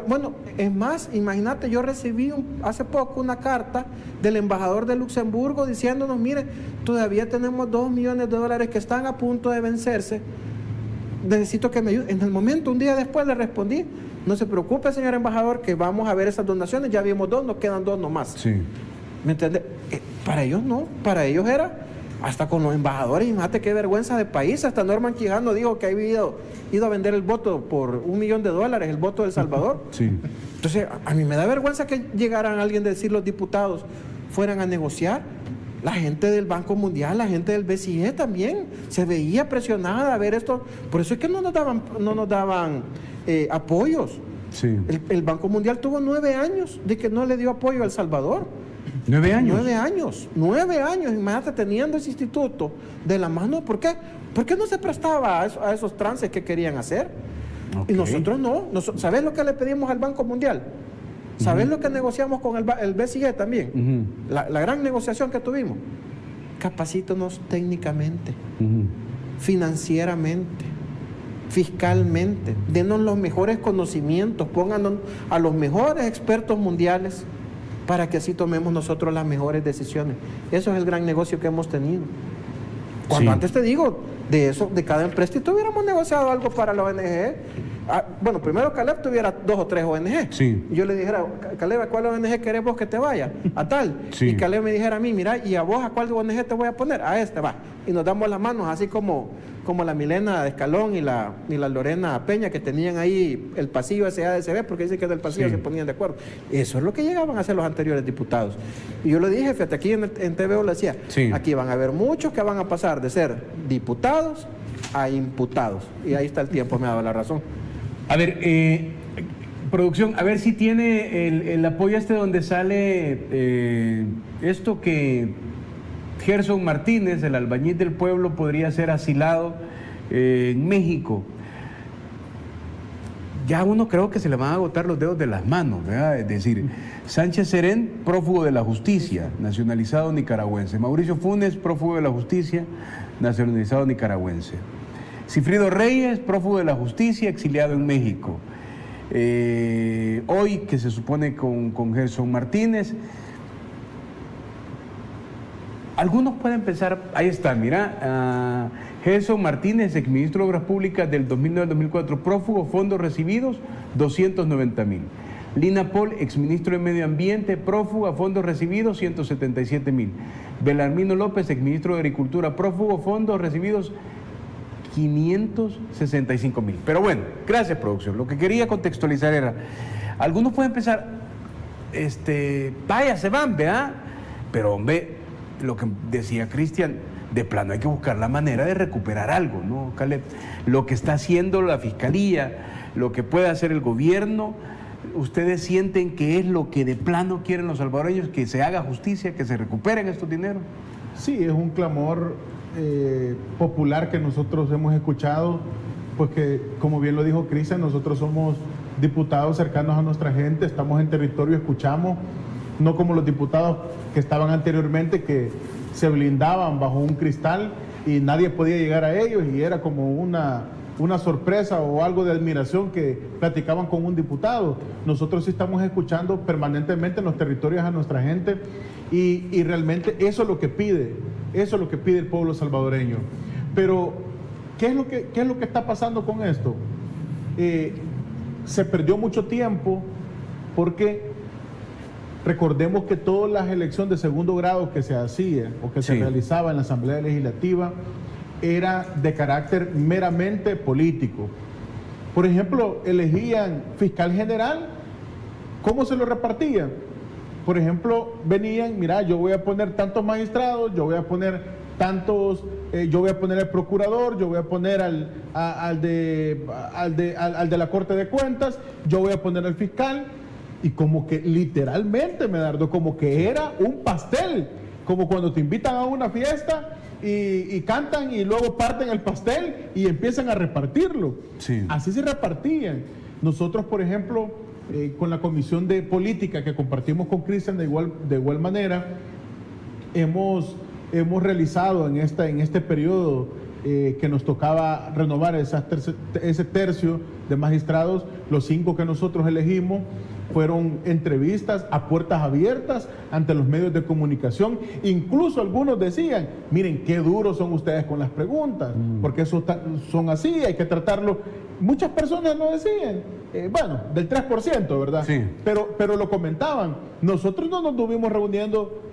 Bueno, es más, imagínate, yo recibí hace poco una carta del embajador de Luxemburgo diciéndonos: mire, todavía tenemos $2 millones que están a punto de vencerse, necesito que me ayude. En el momento, un día después, le respondí: no se preocupe, señor embajador, que vamos a ver esas donaciones, ya vimos 2, nos quedan 2 nomás. ¿Me entiendes? Para ellos no, para ellos era, hasta con los embajadores, imagínate qué vergüenza de país. Hasta Norman Quijano dijo que había ido a vender el voto por $1 millón, el voto de El Salvador. Entonces, a mí me da vergüenza que llegaran alguien de decir, los diputados fueran a negociar. La gente del Banco Mundial, la gente del BCE también se veía presionada a ver esto. Por eso es que no nos daban apoyos. El Banco Mundial tuvo 9 años de que no le dio apoyo a El Salvador. 9 años. 9 años, imagínate, teniendo ese instituto de la mano. ¿Por qué? ¿Por qué no se prestaba a esos trances que querían hacer? Y nosotros no. ¿Sabes lo que le pedimos al Banco Mundial? ¿Sabes lo que negociamos con el BCE también? La gran negociación que tuvimos. Capacítonos técnicamente, financieramente, fiscalmente. Denos los mejores conocimientos, pónganos a los mejores expertos mundiales para que así tomemos nosotros las mejores decisiones. Eso es el gran negocio que hemos tenido. Cuando antes te digo, de cada empréstito hubiéramos negociado algo para la ONG. Bueno, primero Caleb tuviera 2 o 3 ONG. Sí. Y yo le dijera, Caleb, ¿a cuál ONG querés vos que te vaya? A tal. Sí. Y Caleb me dijera a mí, mira, ¿y a vos a cuál ONG te voy a poner? A este, va. Y nos damos las manos, así como la Milena de Escalón y la Lorena Peña, que tenían ahí el pasillo SADCB, porque dicen que del pasillo se ponían de acuerdo. Eso es lo que llegaban a hacer los anteriores diputados. Y yo le dije, fíjate, aquí en TVO le decía, aquí van a haber muchos que van a pasar de ser diputados a imputados. Y ahí está el tiempo, me ha dado la razón. A ver, producción, a ver si tiene el apoyo donde sale esto que Gerson Martínez, el albañil del pueblo, podría ser asilado en México. Ya uno creo que se le van a agotar los dedos de las manos, ¿verdad? Es decir, Sánchez Serén, prófugo de la justicia, nacionalizado nicaragüense. Mauricio Funes, prófugo de la justicia, nacionalizado nicaragüense. Cifrido Reyes, prófugo de la justicia, exiliado en México. Hoy, que se supone con Gerson Martínez. Algunos pueden pensar, ahí está, mira, Gerson Martínez, exministro de Obras Públicas del 2009 al 2004, prófugo, fondos recibidos, 290,000. Lina Paul, exministro de Medio Ambiente, prófugo, fondos recibidos, 177,000. Belarmino López, exministro de Agricultura, prófugo, fondos recibidos, 565,000. Pero bueno, gracias, producción. Lo que quería contextualizar era, algunos pueden pensar, vaya, se van, ¿verdad? Pero hombre, lo que decía Cristian, de plano hay que buscar la manera de recuperar algo, ¿no, Caleb? Lo que está haciendo la Fiscalía, lo que puede hacer el gobierno, ¿ustedes sienten que es lo que de plano quieren los salvadoreños, que se haga justicia, que se recuperen estos dineros? Sí, es un clamor popular que nosotros hemos escuchado, pues que, como bien lo dijo Cristian, nosotros somos diputados cercanos a nuestra gente, estamos en territorio, escuchamos, no como los diputados que estaban anteriormente, que se blindaban bajo un cristal y nadie podía llegar a ellos y era como una sorpresa o algo de admiración que platicaban con un diputado. Nosotros sí estamos escuchando permanentemente en los territorios a nuestra gente y realmente eso es lo que pide, eso es lo que pide el pueblo salvadoreño. Pero, ¿qué es lo que está pasando con esto? Se perdió mucho tiempo porque recordemos que todas las elecciones de segundo grado que se hacía o que se realizaba en la Asamblea Legislativa era de carácter meramente político. Por ejemplo, elegían fiscal general, ¿cómo se lo repartían? Por ejemplo, venían, mira, yo voy a poner tantos magistrados, yo voy a poner tantos, yo voy a poner al procurador, yo voy a poner al de la Corte de Cuentas, yo voy a poner al fiscal, y como que literalmente, Medardo, como que era un pastel, como cuando te invitan a una fiesta y cantan y luego parten el pastel y empiezan a repartirlo. Sí. Así se repartían. Nosotros, por ejemplo, con la Comisión de Política que compartimos con Cristian de igual manera, hemos realizado en este periodo que nos tocaba renovar ese tercio de magistrados, los 5 que nosotros elegimos, fueron entrevistas a puertas abiertas ante los medios de comunicación. Incluso algunos decían, miren qué duros son ustedes con las preguntas, porque eso son así, hay que tratarlo. Muchas personas lo decían, bueno, del 3%, ¿verdad? Sí. Pero lo comentaban. Nosotros no nos estuvimos reuniendo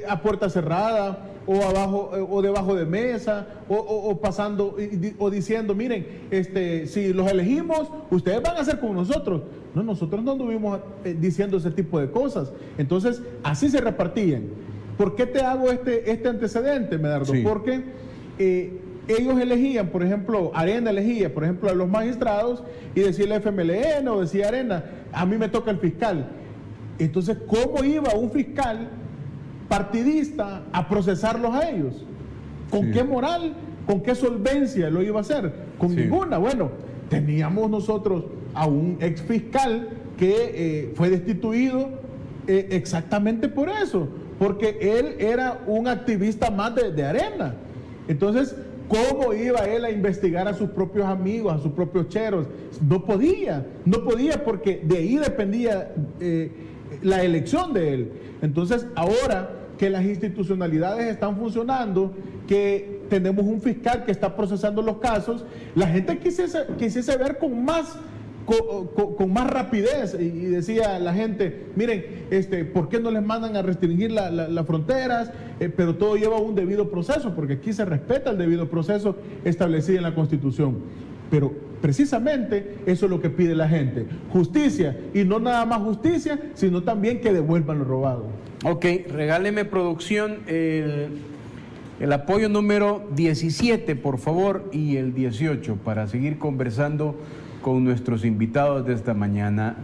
a puerta cerrada o abajo o debajo de mesa o pasando o diciendo, miren, si los elegimos, ustedes van a hacer con nosotros. No, nosotros no anduvimos diciendo ese tipo de cosas. Entonces, así se repartían. ¿Por qué te hago este antecedente, Medardo? Sí. Porque ellos elegían, por ejemplo, Arena elegía, por ejemplo, a los magistrados y decía el FMLN o decía Arena, a mí me toca el fiscal. Entonces, ¿cómo iba un fiscal partidista a procesarlos a ellos? ¿Con qué moral, con qué solvencia lo iba a hacer? Con ninguna. Bueno, teníamos nosotros a un ex fiscal que fue destituido exactamente por eso, porque él era un activista más de Arena. Entonces, ¿cómo iba él a investigar a sus propios amigos, a sus propios cheros? No podía porque de ahí dependía la elección de él. Entonces, ahora que las institucionalidades están funcionando, que tenemos un fiscal que está procesando los casos, la gente quisiese ver con más rapidez, y decía la gente, miren, ¿por qué no les mandan a restringir las fronteras? Pero todo lleva un debido proceso, porque aquí se respeta el debido proceso establecido en la Constitución. Pero precisamente eso es lo que pide la gente, justicia, y no nada más justicia, sino también que devuelvan lo robado. Ok, regáleme, producción, el apoyo número 17, por favor, y el 18, para seguir conversando con nuestros invitados de esta mañana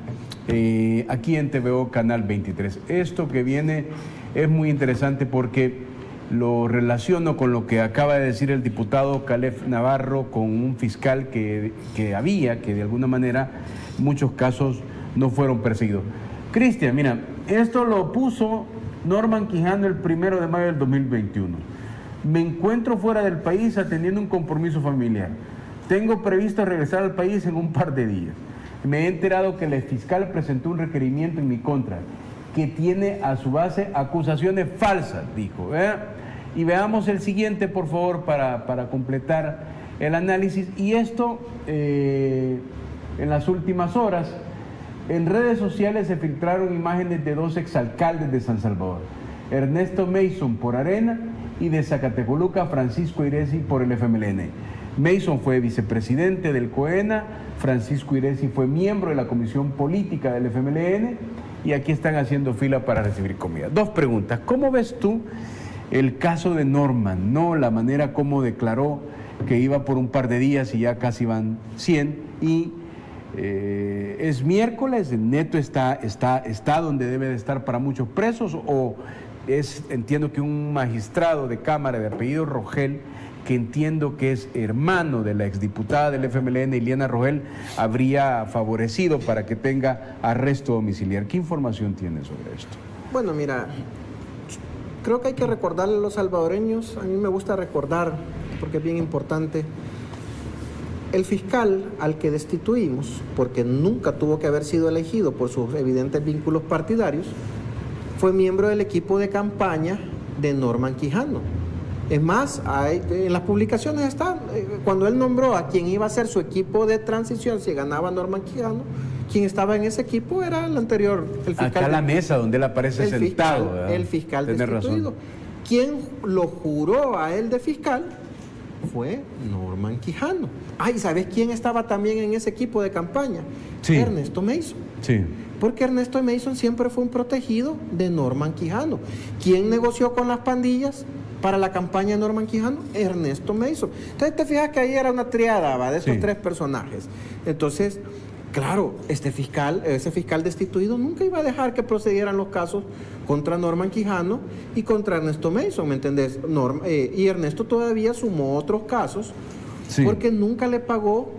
aquí en TVO Canal 23. Esto que viene es muy interesante porque lo relaciono con lo que acaba de decir el diputado Caleb Navarro, con un fiscal que de alguna manera muchos casos no fueron perseguidos. Cristian, mira, esto lo puso Norman Quijano el 1 de mayo del 2021. Me encuentro fuera del país atendiendo un compromiso familiar. Tengo previsto regresar al país en un par de días. Me he enterado que el fiscal presentó un requerimiento en mi contra, que tiene a su base acusaciones falsas, dijo. Y veamos el siguiente, por favor, para completar el análisis. Y esto, en las últimas horas, en redes sociales se filtraron imágenes de dos exalcaldes de San Salvador, Ernesto Mason por Arena y de Zacatecoluca, Francisco Iresi por el FMLN. Mason fue vicepresidente del COENA, Francisco Iresi fue miembro de la Comisión Política del FMLN, y aquí están haciendo fila para recibir comida. Dos preguntas. ¿Cómo ves tú el caso de Norman, no? La manera como declaró que iba por un par de días y ya casi van 100, y es miércoles, el Neto está donde debe de estar para muchos presos, o entiendo que un magistrado de Cámara de apellido Rogel, que entiendo que es hermano de la exdiputada del FMLN, Iliana Rogel, habría favorecido para que tenga arresto domiciliario. ¿Qué información tiene sobre esto? Bueno, mira, creo que hay que recordarle a los salvadoreños, a mí me gusta recordar, porque es bien importante, el fiscal al que destituimos, porque nunca tuvo que haber sido elegido por sus evidentes vínculos partidarios, fue miembro del equipo de campaña de Norman Quijano. Es más, en las publicaciones está, cuando él nombró a quien iba a ser su equipo de transición, si ganaba Norman Quijano, quien estaba en ese equipo era el anterior, el fiscal. Acá la mesa donde él aparece sentado. El fiscal destituido. Quien lo juró a él de fiscal fue Norman Quijano. ¿Y sabes quién estaba también en ese equipo de campaña? Sí. Ernesto Mason. Sí. Porque Ernesto Mason siempre fue un protegido de Norman Quijano. ¿Quién negoció con las pandillas para la campaña de Norman Quijano? Ernesto Mason. Entonces te fijas que ahí era una triada de estos tres personajes. Entonces, claro, ese fiscal destituido nunca iba a dejar que procedieran los casos contra Norman Quijano y contra Ernesto Mason, ¿me entendés? Y Ernesto todavía sumó otros casos porque nunca le pagó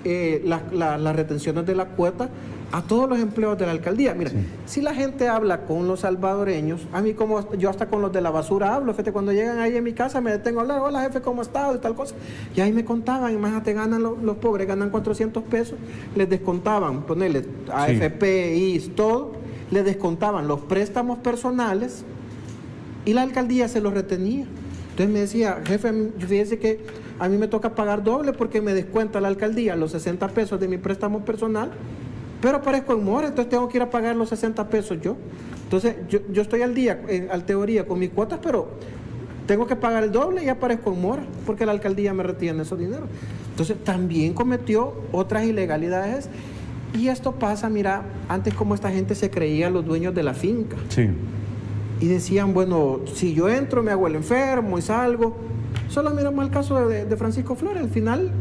las retenciones de la cuota a todos los empleados de la alcaldía. Mira, si la gente habla con los salvadoreños, a mí como yo hasta con los de la basura hablo, fíjate, cuando llegan ahí en mi casa me detengo a hablar, hola jefe, ¿cómo estás? Y tal cosa. Y ahí me contaban, imagínate, ganan los pobres, ganan 400 pesos, les descontaban, ponerle AFP, IS, todo, les descontaban los préstamos personales y la alcaldía se los retenía. Entonces me decía, jefe, fíjese que a mí me toca pagar doble porque me descuenta la alcaldía los 60 pesos de mi préstamo personal, pero aparezco en mora, entonces tengo que ir a pagar los 60 pesos yo. Entonces yo estoy al día, al teoría, con mis cuotas, pero tengo que pagar el doble y aparezco en mora porque la alcaldía me retiene esos dineros. Entonces también cometió otras ilegalidades. Y esto pasa, mira, antes como esta gente se creía los dueños de la finca. Sí. Y decían, bueno, si yo entro, me hago el enfermo y salgo. Solo miramos el caso de Francisco Flores. Al final,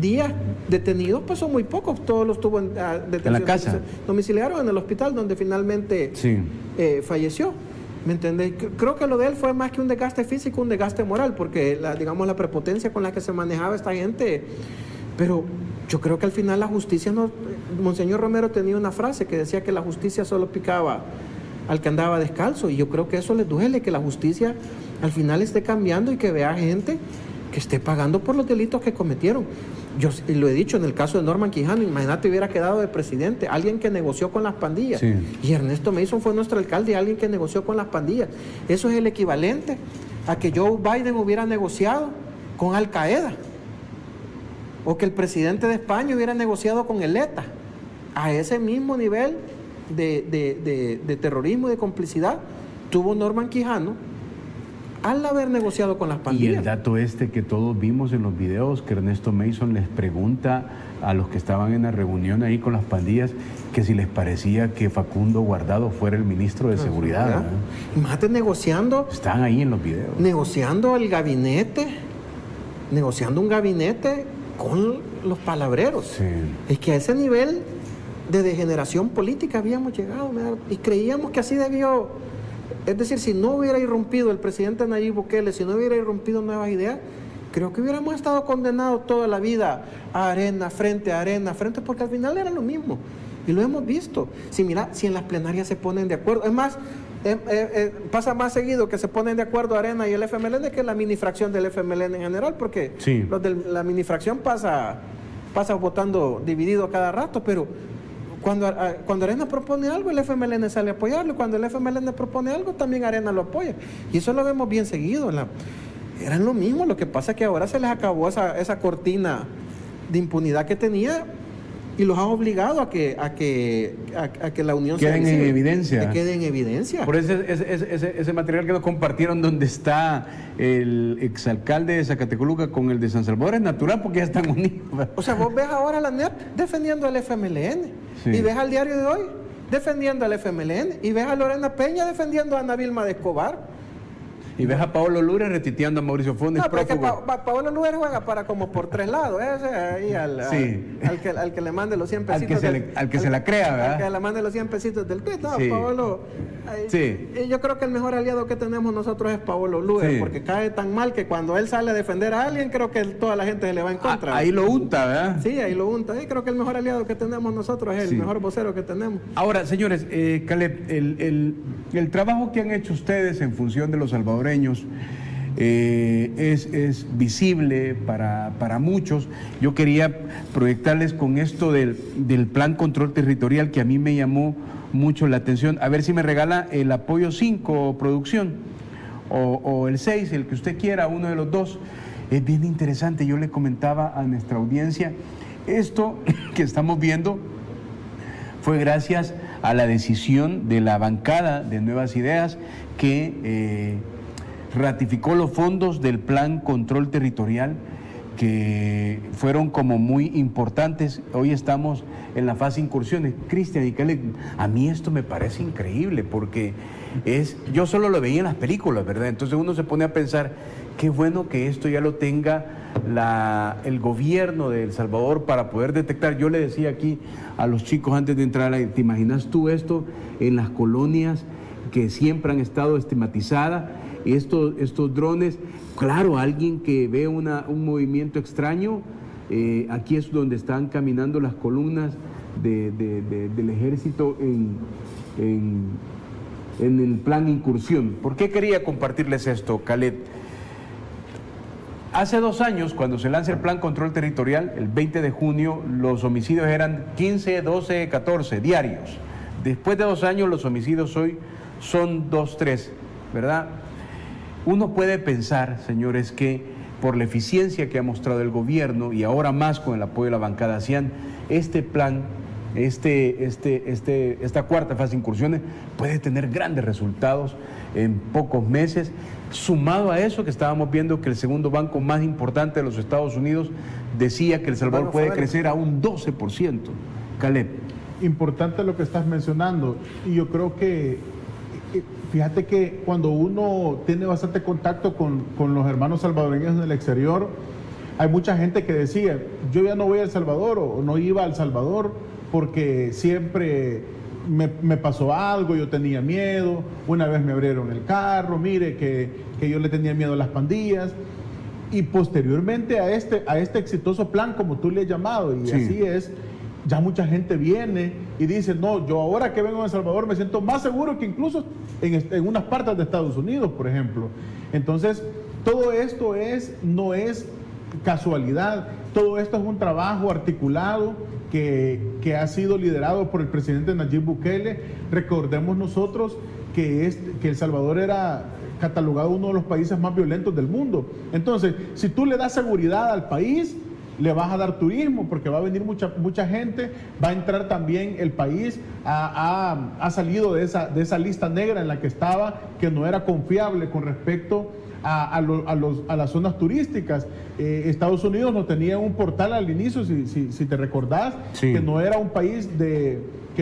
días detenidos, pasó muy poco. Todos los tuvo en la casa domiciliario, en el hospital, donde finalmente falleció. ¿Me entendés? Creo que lo de él fue más que un desgaste físico, un desgaste moral, porque digamos la prepotencia con la que se manejaba esta gente. Pero Yo creo que al final la justicia no... Monseñor Romero tenía una frase que decía que la justicia solo picaba al que andaba descalzo, y yo creo que eso les duele, que la justicia al final esté cambiando y que vea gente que esté pagando por los delitos que cometieron. Yo lo he dicho, en el caso de Norman Quijano, imagínate, hubiera quedado de presidente alguien que negoció con las pandillas. Sí. Y Ernesto Mason fue nuestro alcalde, alguien que negoció con las pandillas. Eso es el equivalente a que Joe Biden hubiera negociado con Al Qaeda, o que el presidente de España hubiera negociado con el ETA. A ese mismo nivel de terrorismo y de complicidad tuvo Norman Quijano al haber negociado con las pandillas. Y el dato que todos vimos en los videos, que Ernesto Mason les pregunta a los que estaban en la reunión ahí con las pandillas, que si les parecía que Facundo Guardado fuera el ministro de Seguridad. Imagínate negociando. Están ahí en los videos. Negociando el gabinete, negociando un gabinete con los palabreros. Sí. Es que a ese nivel de degeneración política habíamos llegado, y creíamos que así debió. Es decir, si no hubiera irrumpido el presidente Nayib Bukele, si no hubiera irrumpido Nuevas Ideas, creo que hubiéramos estado condenados toda la vida a arena, frente, porque al final era lo mismo. Y lo hemos visto. Si en las plenarias se ponen de acuerdo. Es más, pasa más seguido que se ponen de acuerdo Arena y el FMLN que la minifracción del FMLN en general, porque sí, los de la minifracción pasa votando dividido cada rato, pero cuando Arena propone algo, el FMLN sale a apoyarlo, y cuando el FMLN propone algo, también Arena lo apoya. Y eso lo vemos bien seguido. Eran lo mismo, lo que pasa es que ahora se les acabó esa cortina de impunidad que tenía, y los ha obligado a que la unión queden en evidencia. Que quede en evidencia. Por ese material que nos compartieron, donde está el exalcalde de Zacatecoluca con el de San Salvador, es natural porque ya están unidos. O sea, vos ves ahora a la NEP defendiendo al FMLN, sí, y ves al Diario de Hoy defendiendo al FMLN, y ves a Lorena Peña defendiendo a Ana Vilma de Escobar. Y ves a Paolo Lures retiteando a Mauricio Funes. No, pero es que Paolo Lures juega para como por 3 lados. Ahí al que le mande los 100 pesitos. Al que se la crea, ¿verdad? Al que le mande los 100 pesitos del tweet. No, sí. Paolo. Sí. Yo creo que el mejor aliado que tenemos nosotros es Paolo Lures, sí, porque cae tan mal que cuando él sale a defender a alguien, creo que toda la gente le va en contra. Ahí lo unta, ¿verdad? Sí, ahí lo unta. Y creo que el mejor aliado que tenemos nosotros es el mejor vocero que tenemos. Ahora, señores, Caleb, el trabajo que han hecho ustedes en función de los salvadoreños es visible para muchos. Yo quería proyectarles con esto del plan control territorial, que a mí me llamó mucho la atención. A ver si me regala el apoyo 5, producción, o el 6, el que usted quiera, uno de los dos. Es bien interesante. Yo le comentaba a nuestra audiencia, esto que estamos viendo fue gracias a la decisión de la bancada de Nuevas Ideas, que ratificó los fondos del plan control territorial, que fueron como muy importantes. Hoy estamos en la fase de incursiones. Cristian y Caleb, a mí esto me parece increíble, porque yo solo lo veía en las películas, ¿verdad? Entonces uno se pone a pensar, qué bueno que esto ya lo tenga el gobierno de El Salvador para poder detectar. Yo le decía aquí a los chicos antes de entrar, ¿te imaginas tú esto en las colonias que siempre han estado estigmatizadas? Estos drones, claro, alguien que ve un movimiento extraño, aquí es donde están caminando las columnas del ejército en el plan incursión. ¿Por qué quería compartirles esto, Caleb? Hace 2 años, cuando se lanza el plan control territorial, el 20 de junio, los homicidios eran 15, 12, 14 diarios. Después de 2 años, los homicidios hoy son 2, 3, ¿verdad? Uno puede pensar, señores, que por la eficiencia que ha mostrado el gobierno, y ahora más con el apoyo de la bancada CIAN, este plan, esta cuarta fase de incursiones puede tener grandes resultados en pocos meses, sumado a eso que estábamos viendo que el segundo banco más importante de los Estados Unidos decía que El Salvador puede crecer a un 12%. Caleb. Importante lo que estás mencionando, y yo creo que fíjate que cuando uno tiene bastante contacto con los hermanos salvadoreños en el exterior, hay mucha gente que decía, yo ya no voy a El Salvador, o no iba a El Salvador porque siempre me pasó algo, yo tenía miedo, una vez me abrieron el carro, mire que yo le tenía miedo a las pandillas. y posteriormente a este exitoso plan, como tú le has llamado, y así es, ya mucha gente viene y dice, no, yo ahora que vengo a El Salvador me siento más seguro que incluso en unas partes de Estados Unidos, por ejemplo. Entonces, todo esto no es casualidad, todo esto es un trabajo articulado que ha sido liderado por el presidente Nayib Bukele. Recordemos nosotros que El Salvador era catalogado uno de los países más violentos del mundo. Entonces, si tú le das seguridad al país, le vas a dar turismo, porque va a venir mucha gente, va a entrar también el país, ha salido de esa lista negra en la que estaba, que no era confiable con respecto a las zonas turísticas. Estados Unidos no tenía un portal al inicio, si te recordás, que no era un país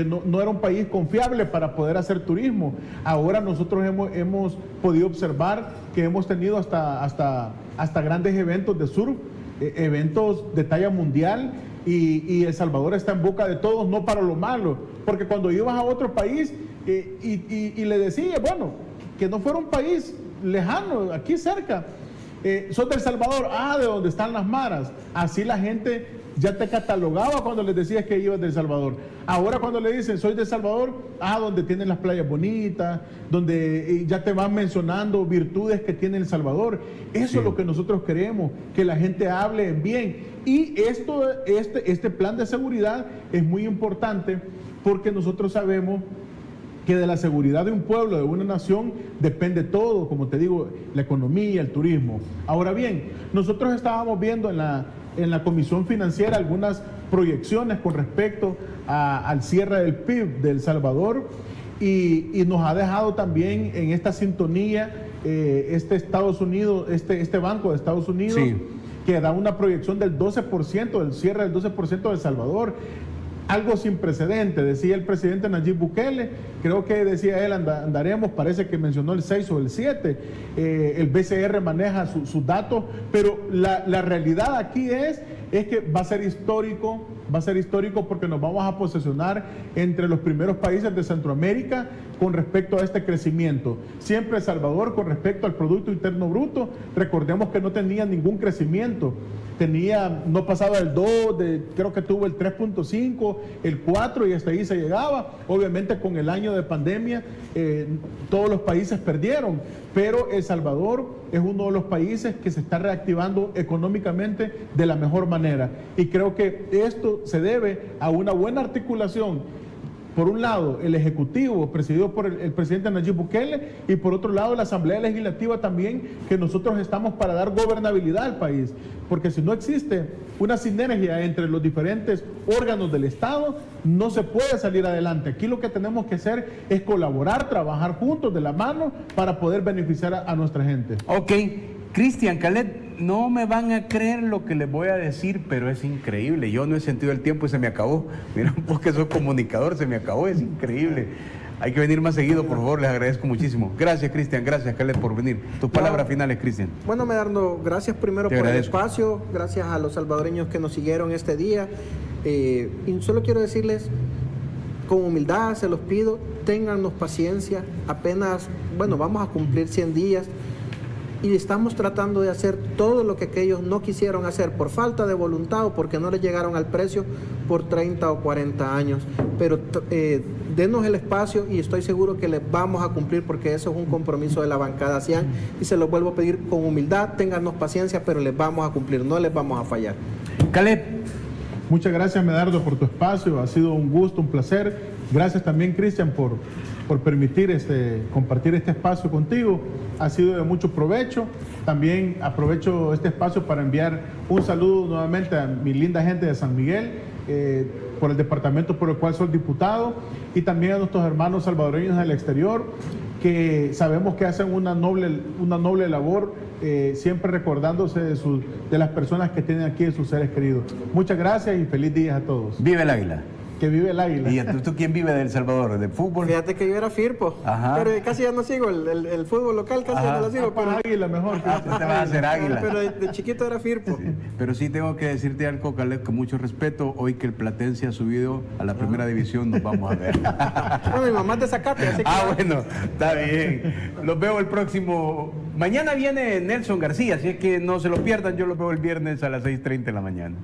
no era un país confiable para poder hacer turismo. Ahora nosotros hemos podido observar que hemos tenido hasta grandes eventos de surf, eventos de talla mundial, y El Salvador está en boca de todos, no para lo malo, porque cuando ibas a otro país y le decías, bueno, que no fuera un país lejano, aquí cerca, sos de El Salvador, de donde están las maras, así la gente ya te catalogaba cuando les decías que ibas de El Salvador. Ahora cuando le dicen, soy de El Salvador, donde tienen las playas bonitas, donde ya te van mencionando virtudes que tiene El Salvador. Eso es lo que nosotros queremos, que la gente hable bien. Y este plan de seguridad es muy importante, porque nosotros sabemos que de la seguridad de un pueblo, de una nación, depende todo, como te digo, la economía, el turismo. Ahora bien, nosotros estábamos viendo en la Comisión Financiera algunas proyecciones con respecto al cierre del PIB de El Salvador, y nos ha dejado también en esta sintonía Estados Unidos, este Banco de Estados Unidos, que da una proyección del 12%, del cierre del 12% de El Salvador. Algo sin precedente, decía el presidente Nayib Bukele, creo que decía él, andaremos, parece que mencionó el 6 o el 7, el BCR maneja sus datos, pero la realidad aquí es que va a ser histórico porque nos vamos a posicionar entre los primeros países de Centroamérica con respecto a este crecimiento. Siempre El Salvador, con respecto al Producto Interno Bruto, recordemos que no tenía ningún crecimiento, no pasaba del 2, creo que tuvo el 3.5, el 4, y hasta ahí se llegaba. Obviamente con el año de pandemia todos los países perdieron, pero El Salvador es uno de los países que se está reactivando económicamente de la mejor manera, y creo que esto se debe a una buena articulación. Por un lado, el Ejecutivo, presidido por el presidente Nayib Bukele, y por otro lado, la Asamblea Legislativa también, que nosotros estamos para dar gobernabilidad al país. Porque si no existe una sinergia entre los diferentes órganos del Estado, no se puede salir adelante. Aquí lo que tenemos que hacer es colaborar, trabajar juntos de la mano para poder beneficiar a nuestra gente. Ok, Cristian, Caleb, no me van a creer lo que les voy a decir, pero es increíble. Yo no he sentido el tiempo y se me acabó. Mira, porque soy comunicador, se me acabó, es increíble. Hay que venir más seguido, por favor, les agradezco muchísimo. Gracias, Cristian, gracias, Caleb, por venir. Tus palabras finales, Cristian. Bueno, Medardo, gracias primero por el espacio, gracias a los salvadoreños que nos siguieron este día. Y solo quiero decirles, con humildad se los pido, téngannos paciencia, apenas, vamos a cumplir 100 días. Y estamos tratando de hacer todo lo que aquellos no quisieron hacer por falta de voluntad o porque no les llegaron al precio por 30 o 40 años. Pero denos el espacio y estoy seguro que les vamos a cumplir, porque eso es un compromiso de la bancada CIAN, y se los vuelvo a pedir con humildad, téngannos paciencia, pero les vamos a cumplir, no les vamos a fallar. Caleb. Muchas gracias, Medardo, por tu espacio, ha sido un gusto, un placer. Gracias también, Cristian, por permitir compartir este espacio contigo. Ha sido de mucho provecho. También aprovecho este espacio para enviar un saludo nuevamente a mi linda gente de San Miguel, por el departamento por el cual soy diputado, y también a nuestros hermanos salvadoreños del exterior, que sabemos que hacen una noble labor, siempre recordándose de las personas que tienen aquí, de sus seres queridos. Muchas gracias y feliz día a todos. ¡Vive el águila! Que vive el águila. ¿Y tú quién vive de El Salvador? ¿De fútbol? Fíjate que yo era Firpo, pero casi ya no sigo el fútbol local, casi ya no lo sigo. Pero águila mejor. Te vas a hacer águila. Pero de chiquito era Firpo. Sí. Pero sí tengo que decirte algo, Caleb, con mucho respeto. Hoy que el Platense ha subido a la primera división, nos vamos a ver. Bueno, mi mamá es de Zacate, así que... Bueno, está bien. Los veo el próximo Mañana viene Nelson García, así es que no se lo pierdan, yo lo veo el viernes a las 6:30 de la mañana.